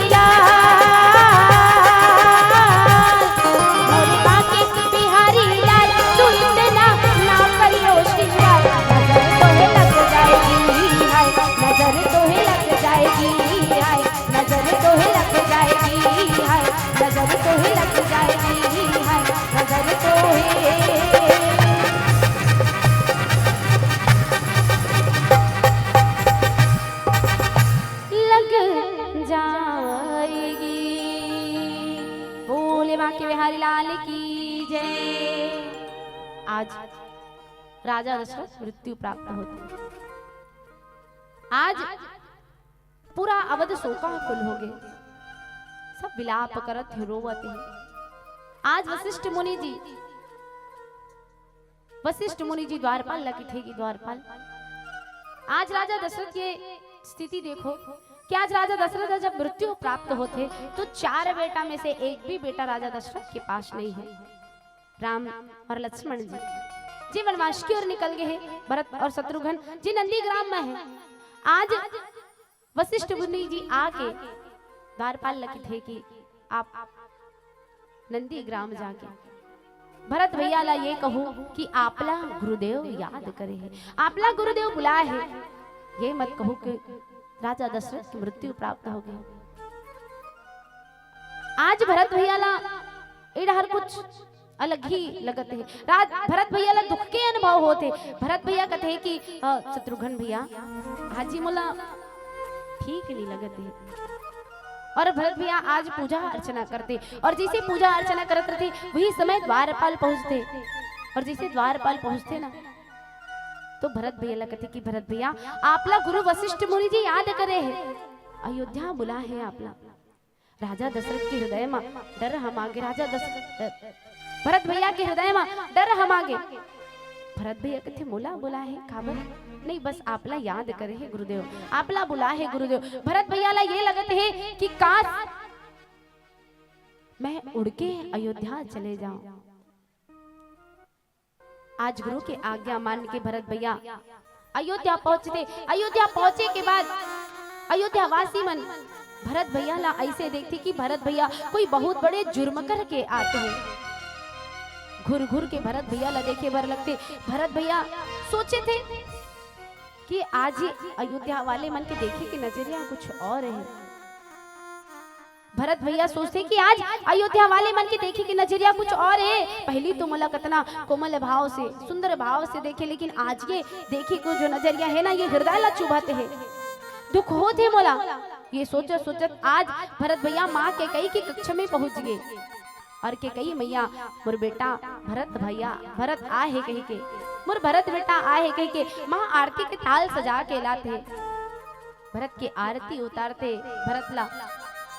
आज राजा दशरथ मृत्यु प्राप्त होती। आज पूरा अवध शोकाकुल हो गए, सब विलाप करत रोवत है। आज वशिष्ठ मुनि जी द्वारपाल लगी थे कि द्वारपाल आज राजा दशरथ की स्थिति देखो कि आज राजा दशरथ जब मृत्यु प्राप्त होते तो 4 बेटा में से एक भी बेटा राजा दशरथ के पास नहीं है। राम और लक्ष्मण जी वनवास की ओर निकल गए हैं। भरत और शत्रुघ्न जी नंदीग्राम में हैं। आज वशिष्ठ मुनि जी आके द्वारपाल लगे थे कि आप नंदीग्राम जाके भरत भैया ला ये कहो कि आपला गुरुदेव याद करे है, आपला गुरुदेव बुलाए है। ये मत कहो कि राजा दशरथ की मृत्यु प्राप्त हो गई। आज भरत भैया ला इधर कुछ अलग ही लगत है। भरत भैया ला दुख के अनुभव होते। भरत भैया कहते हैं कि शत्रुघ्न भैया हाजी मोला ठीक नहीं लगत है। और भरत भैया आज पूजा अर्चना करते और जैसे पूजा अर्चना करते थे वही समय द्वारपाल पहुंचते और जैसे द्वारपाल पहुंचते ना तो भरत भैया लगते कि भरत भैया आपला गुरु वशिष्ठ मुनि जी याद करे है, अयोध्या बुला है आपला। राजा दशरथ के हृदय में डर हम आगे, राजा दशरथ भरत भैया के हृदय में डर हम आगे। भरत भैया कथे मोला बुला है काबर नहीं, बस आपला याद करे है गुरुदेव, आपला बुला है गुरुदेव। भरत भैया ला ये लगत है कि काश मैं उड़ के अयोध्या चले जाऊं। आज गुरु की आज्ञा मान के भरत भैया अयोध्या पहुंचते। अयोध्या पहुंचे के बाद अयोध्या वासी मन भरत भैया ला ऐसे देखते कि भरत भैया कोई बहुत बड़े जुर्म करके आते हैं। घुर घुर के भरत भैया ला देखे बर लगते। भरत भैया सोचे थे कि आज ही अयोध्या वाले मन के देखे कि नजरिया कुछ और है। भरत भैया सोचते कि आज अयोध्या वाले मन के देखे कि नजरिया कुछ और है। पहली तो मला कतना कोमल भाव से सुंदर भाव से देखे, लेकिन आज ये देखे को जो नजरिया है ना, ये हृदय ला चुभाते है, दुख होते मोला। ये सोचत सोचत आज भरत भैया माँ के कई की कक्षा में पहुंच गए और के कही मैया मोर बेटा भरत भैया भरत आ है कही के, मोर भरत बेटा आ है कही के माँ आरती के थाल सजा के लाते। भरत की आरती उतारते, भरत ला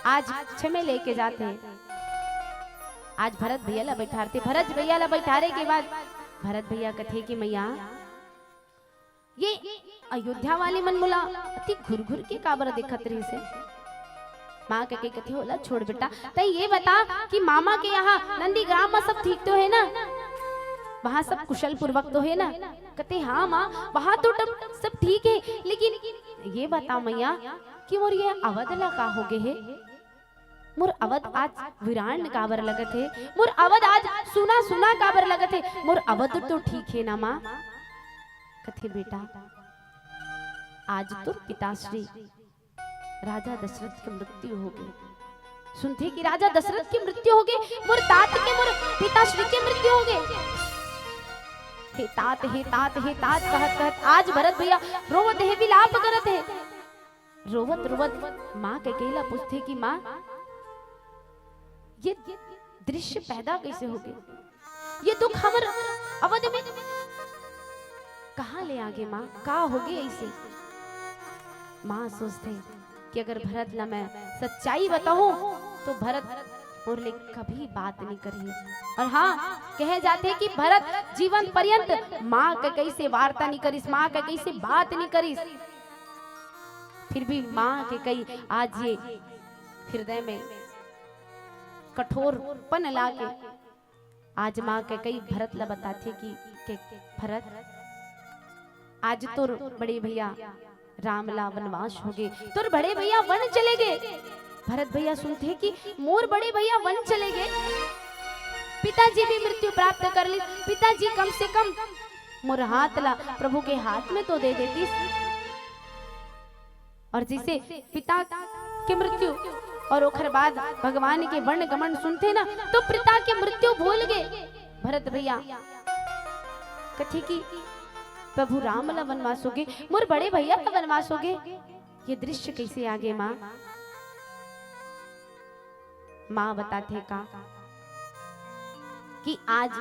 आज छमे लेके जाते। आज भरत भैया ला बैठाते। भरत भैया ला बैठारे के बाद भरत भैया कथे कि मैया ये अयोध्या वाले मन मुला अति घुर घुर के काबर देखत रही से। माँ के कथे होला छोड़ बेटा, तई ये बता कि मामा के यहाँ नंदी ग्राम में सब ठीक तो है ना, वहाँ सब कुशल पूर्वक तो है ना। कहते हाँ माँ वहाँ तो सब ठीक है, लेकिन ये बता मैया कि मोर ये अवध ला का हो गए है, मोर अवध आज वीरान काबर लगत है, मोर अवध आज सुना सुना काबर लगत है, मोर अवध तो ठीक है ना माँ। कथे बेटा आज तो पिताश्री राजा दशरथ की मृत्यु हो गई। सुनते कि राजा दशरथ की मृत्यु हो गई, मोर तात के मोर पिताश्री की मृत्यु हो गई। हे तात हे तात हे तात कहत कहत आज भरत भैया रोवत है, विलाप करत है। रोवत रोवत माँ के केला पूछते कि माँ ये दृश्य पैदा कैसे हो गए, ये दुख हमर अवध में कहाँ ले आगे माँ, का हो गए ऐसे। माँ सोचते कि अगर भरत ला मैं सच्चाई बताऊं तो भरत और ले कभी बात नहीं करी। और हाँ कहे जाते हैं कि भरत जीवन पर्यंत माँ का कैसे वार्ता नहीं करिस, माँ का कैसे बात नहीं करिस। फिर भी माँ के कई आज ये हृदय में कठोरपन लाके आज माँ के कई भरत ला बताते कि भरत आज तो बड़े भैया राम ला वनवास हो गए, तो बड़े भैया वन चले गए। भरत भैया सुनते कि मोर बड़े भैया वन चले गए, पिताजी भी मृत्यु प्राप्त कर ली, पिताजी कम से कम मोर हाथ ला प्रभु के हाथ में तो दे देती। और जिसे पिता के मृत्यु और ओखर बाद भगवान के वर्ण गमन सुनते ना, तो पिता की मृत्यु भूल गए। भरत भैया कथे की प्रभु राम ला वनवास हो गए, मोर बड़े भैया का वनवास हो गए, ये दृश्य कैसे आगे माँ। माँ बताते का कि आज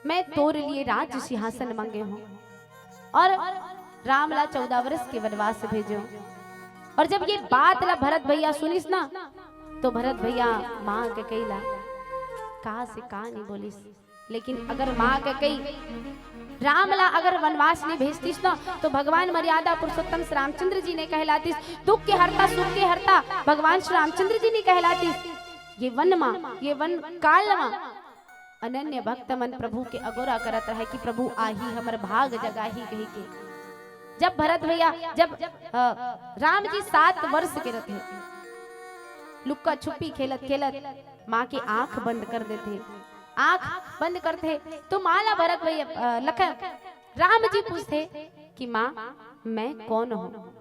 मैं तोर लिए राज सिंहासन मांगे हूं और राम ला 14 वर्ष के वनवास भेजो। और जब ये बात ला भरत भैया सुनिस ना, तो भरत भैया माँ के कईला कहा से कहा नहीं बोलिस। लेकिन अगर माँ के कई रामला अगर वनवास नहीं भेजतीस ना, तो भगवान मर्यादा पुरुषोत्तम श्री रामचंद्र जी ने कहलातीस, दुख के हरता सुख के हरता भगवान श्री रामचंद्र जी ने कहलातीस। ये वन माँ ये वन काल माँ अनन्य भक्त मन प्रभु के अगोरा करत रहे कि प्रभु आही हमर भाग जगाही कही के। जब भरत भैया जब राम जी 7 वर्ष के रहते, लुक्का छुपी खेलत खेलत माँ की आंख बंद कर देते, आंख बंद करते तो माला भरत भैया लखन राम जी पूछते कि माँ मैं कौन हूँ।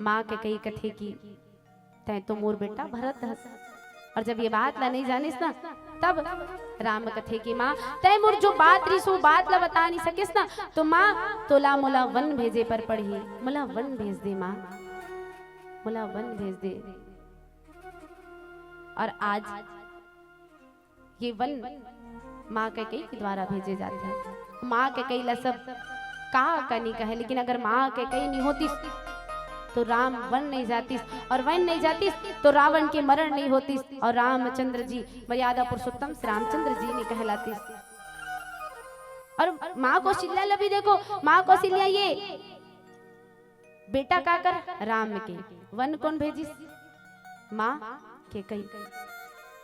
माँ के कई कथे की तै तो मोर बेटा भरत हस। और जब ये बात ला नहीं जानिस ना, तब राम कथे की माँ तय मोर जो बात रही सो बात ला बता नहीं सकिस ना, तो माँ तोला मोला वन भेजे पर पढ़ी, मोला वन भेज दे माँ, मोला वन भेज दे। और आज ये वन माँ के कई के द्वारा भेजे जाते हैं। माँ के कई ला सब का नहीं कहे, लेकिन अगर माँ के कई नहीं होती तो राम वन नहीं जातीस, और वन नहीं जातीस तो रावण के मरण नहीं होतीस, और रामचंद्र जी मर्यादा पुरुषोत्तम श्री रामचंद्र जी ने कहलातीस। और माँ कौशल्या लभी देखो, माँ कौशल्या ये बेटा का कर राम के वन कौन भेजिस? माँ के कही।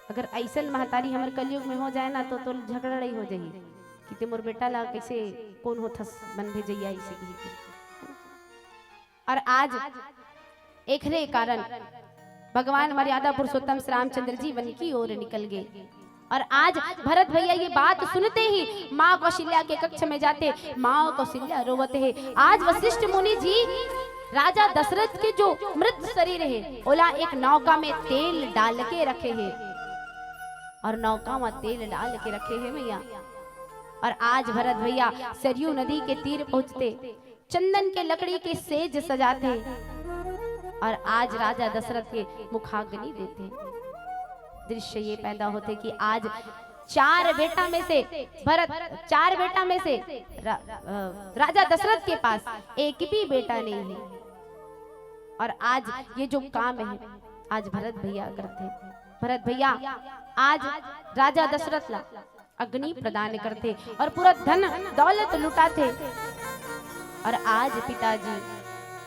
अगर ऐसा महतारी हमारे कलयुग में हो जाए ना तो झगड़ा ही हो जाए कि ते मोर बेटा ला कैसे कौन होथस बन भेजैया ऐसे की। और आज एकरे कारण भगवान मर्यादा पुरुषोत्तम श्री रामचंद्र जी वन की ओर निकल गए। और आज भरत भैया ये बात सुनते ही माँ कौशल्या के कक्ष में जाते, माँ कौशल्या रोवते हैं। आज वशिष्ठ मुनि जी राजा दशरथ के जो मृत शरीर है ओला एक नौका में तेल डाल के रखे हैं, और नौका में तेल डाल के रखे हैं भैया। और आज भरत भैया सरयू नदी के तीर पहुंचते, चंदन के लकड़ी के सेज सजाते, और आज राजा दशरथ के मुखाग्नि देते। दृश्य ये पैदा होते कि आज चार बेटा में से राजा दशरथ के पास एक भी बेटा नहीं है। और आज ये जो काम है आज भरत भैया करते। भरत भैया आज राजा दशरथ ला अग्नि प्रदान करते और पूरा धन दौलत लुटाते। और आज पिताजी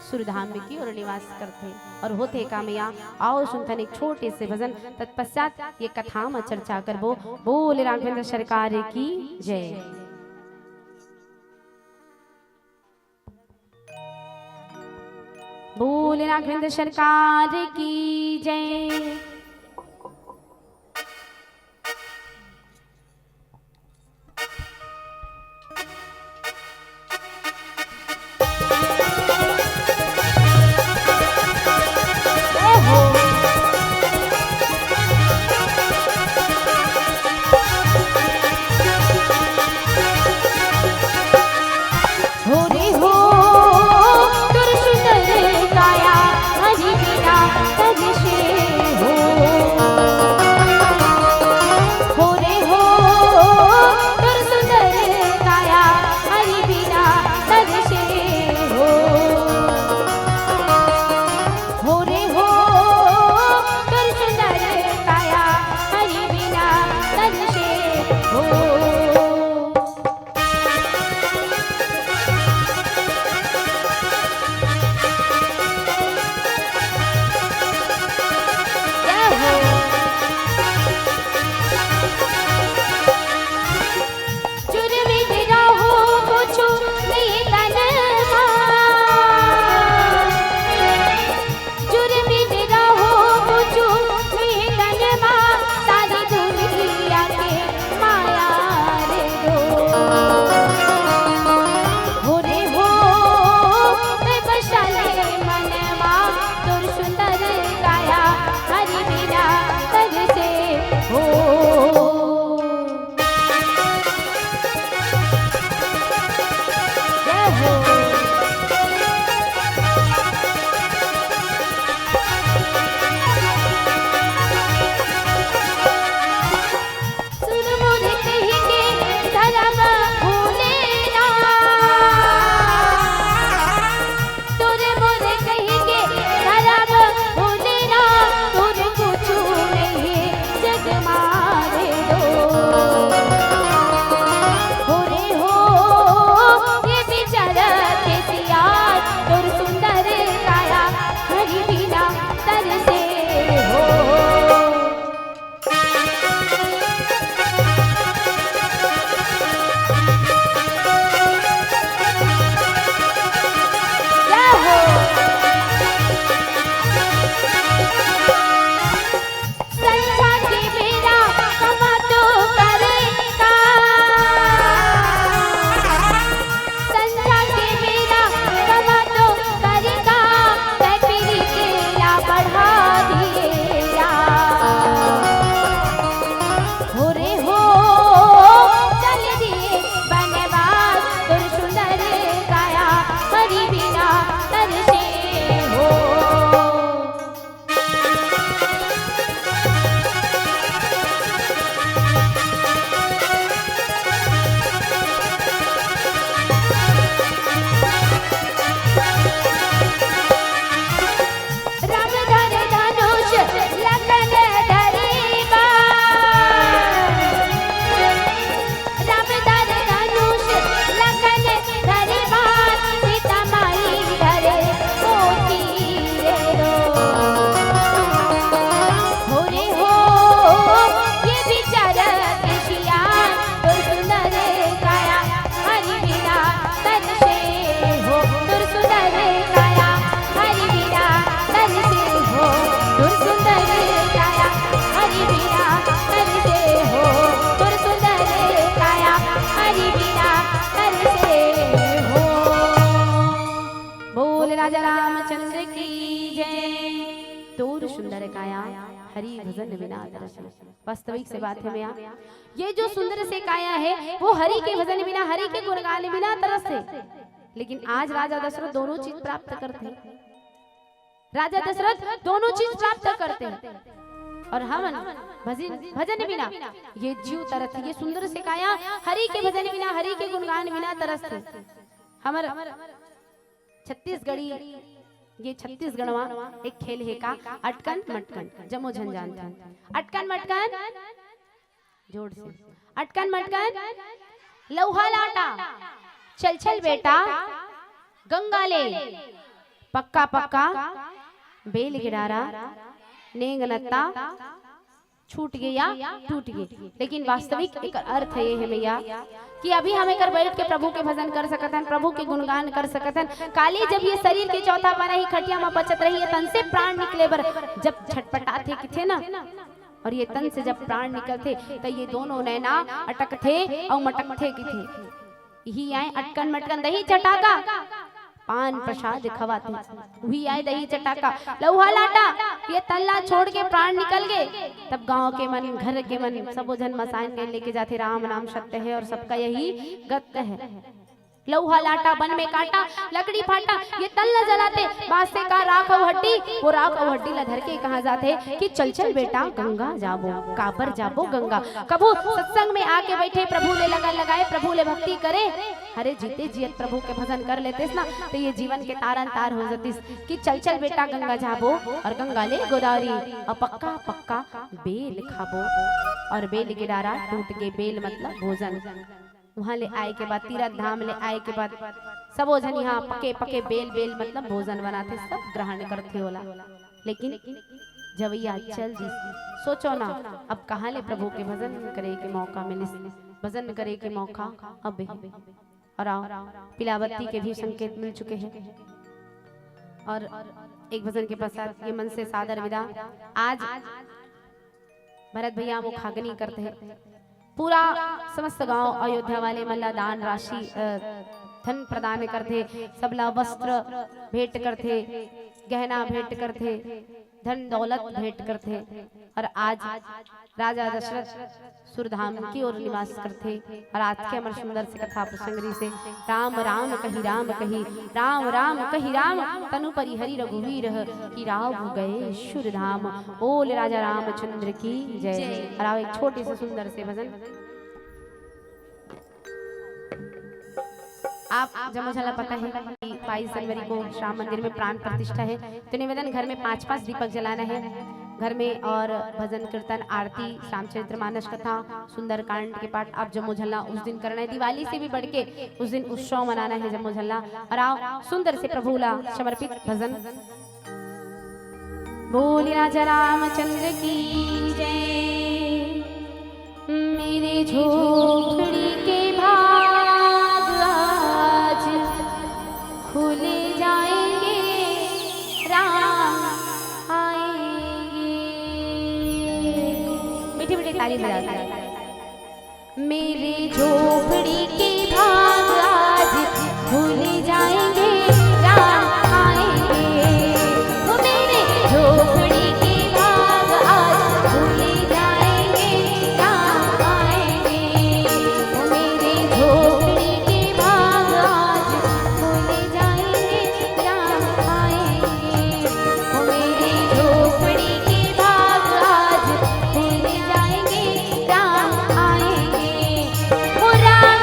सुरधाम में की और निवास करते और होते कामया। आओ सुनते एक छोटे से भजन, तत्पश्चात ये कथा में चर्चा करबो। बोल राघवेंद्र सरकार की जय। बोल राघवेंद्र सरकार की जय। हो हरि भजन बिना तरस न। वास्तविक से बात है मैया, ये जो सुंदर से काया है वो हरि के भजन बिना, हरि के गुणगान बिना तरस है। लेकिन आज राजा दशरथ दोनों चीज प्राप्त करते हैं, राजा दशरथ दोनों चीज प्राप्त करते हैं। और हम भजन बिना ये जीव तरस, ये सुंदर से काया हरि के भजन बिना, हरि के गुणगान बिना तरसते। हमर छत्तीसगढ़ी, ये छत्तीसगढ़वा एक खेल है का अटकन मटकन, जमो झन जानते हैं। अटकन मटकन जोड़ से, अटकन मटकन लौहा लाटा, चल चल बेटा गंगा ले, पक्का पक्का बेल गिरारा, नेंग नत्ता छूट गया टूट गए। लेकिन वास्तविक एक अर्थ है ये है मैया कि अभी हम एक बैठ के प्रभु के भजन कर सकत हन, प्रभु के गुणगान कर सकत हन। काली जब ये शरीर के चौथा पाना ही खटिया में बचत रही है, तन से प्राण निकले बर जब छटपटाते किथे ना, और ये तन से जब प्राण निकलते तो ये दोनों नैना अटक थे और मटक थे कि थे। यही आए अटकन मटकन दही चटाका, पान प्रसाद खवाते, वही आए दही चटाका लौहा लाटा, ये तल्ला छोड़ के प्राण निकल गए। तब गांव के मन, घर के मन सब जन मसान के लेके जाते, राम नाम सत्य है और सबका यही गत्य है। लौहा लाटा बन में काटा, लकड़ी फाटा, ये तल न जलाते, बांस से का राख और हड्डी, वो राख और हड्डी ला धर के कहा जाते कि चल चल बेटा गंगा जाबो, काबर जाबो गंगा। कबू सत्संग में आके बैठे, प्रभु ले लगन लगाए, प्रभु ले भक्ति करे, अरे जीते जियत प्रभु के भजन कर लेते ना, तो ये जीवन के तारन तार हो जातीस कि चल चल बेटा गंगा जाबो और गंगा ले गोदावरी, और पक्का पक्का बेल खाबो। और बेल गिरारा टूट के, बेल मतलब भोजन। वहाँ ले आए के बाद, तीरथ धाम ले आए के बाद सब जन यहाँ पके पके बेल, बेल मतलब भोजन बनाते, सब ग्रहण करते होला। लेकिन जब यह चल जी सोचो ना, अब कहाँ ले प्रभु के भजन करे के मौका मिले, भजन करे के मौका अब। और पिलावती के भी संकेत मिल चुके हैं। और एक भजन के पश्चात ये मन से सादर विदा। आज भरत भैया मुखाग्नि करते हैं, पूरा समस्त गांव अयोध्या वाले मल्ला दान राशि धन प्रदान करते, सबला वस्त्र भेंट करते, गहना भेंट करते, धन दौलत भेंट करते। और आज राजा दशरथ सुरधाम की ओर निवास करते। और आज के अमर सुंदर से कथा प्रसंगरी से राम राम कही राम कही, राम राम कही राम तनु परि हरि रघुवीर की राव गए सुरधाम। बोल राजा रामचंद्र की जय। और एक छोटे से सुंदर से भजन आप जमोझला पता है कि 22 जनवरी को श्याम मंदिर में प्राण प्रतिष्ठा है, तो निवेदन घर में 5-5 दीपक जलाना है घर में। और भजन कीर्तन आरती रामचरित्र मानस कथा सुंदरकांड के पाठ आप जमोझला उस दिन करना है। दिवाली से भी बढ़ के उस दिन उत्सव मनाना है जमोझला। और आओ सुंदर से प्रभुला समर्पित भजन। बोल राजा रामचंद्र की जय। मेरे झोपड़ी के खुले जाएंगे, राम आएंगे। मीठी मीठी ताली बजाते हैं। मेरे झोपड़ी के भाग आज खुले जाएंगे, राम आएंगे। वो मेरे झोपड़ी के भाग आज खुले जाएंगे, राम आएंगे। वो मेरे झोपड़ी के भाग आज खुले जाएंगे, राम आएंगे। वो राम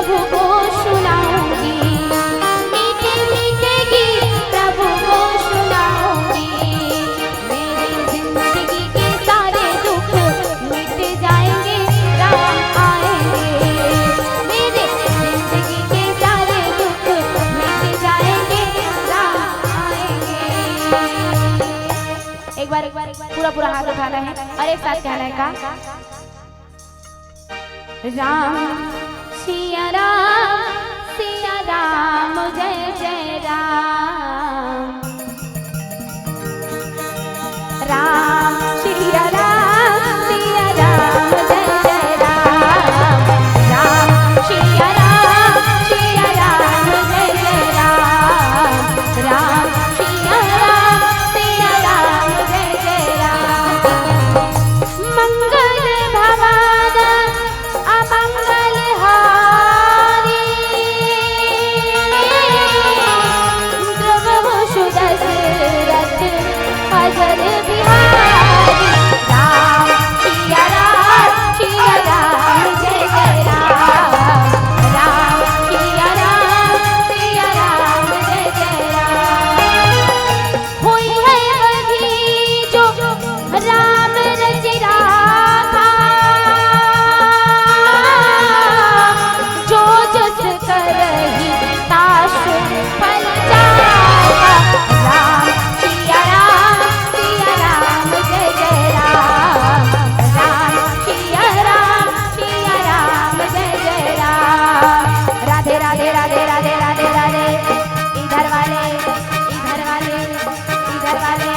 प्रभु को सुनाऊंगी, मीठे मीठे गीत प्रभु को सुनाऊंगी। मेरी जिंदगी के सारे दुख मिट जाएंगे, राम आएंगे। मेरी जिंदगी के सारे दुख मिट जाएंगे, राम आएंगे। एक बार पूरा पूरा हाथ उठाना है और एक साथ कहना है का राम सिया राम जय जय राम। राम सिया राम जय जय राम। राम सिया राम जय जय राम। राम सिया राम जय जय राम। मंगल भवन अमंगल हारी, द्रवहु दशरथ अजर बिहारी। राम सिया राम जय जय राम। राम सिया राम जय जय राम। हुई है वही जो राम रच राखा, जो जस करहि तास फल जाता। राम सिया राम जय जय राम। राम सिया राम जय जय राम। राधे राधे राधे राधे राधे राधे। इधर वाले इधर वाले इधर वाले।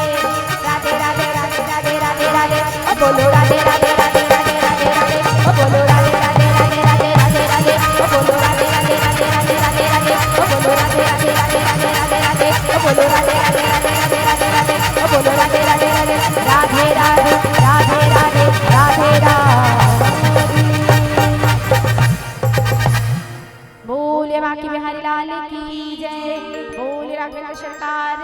राधे राधे राधे राधे राधे राधे। ओ बोलो राधे राधे राधे राधे राधे राधे। ओ बोलो राधे राधे राधे राधे राधे राधे। ओ बोलो राधे राधे राधे राधे राधे राधे। ओ बोलो राधे राधे राधे राधे राधे राधे। ओ बोलो राधे राधे राधे राधे राधे राधे। ओ बोलो राधे राधे राधे राधे राधे राधे राधे राधे राधे। बोले बाकी बिहारी लाल की जय। बोले राघवेंद्र सरकार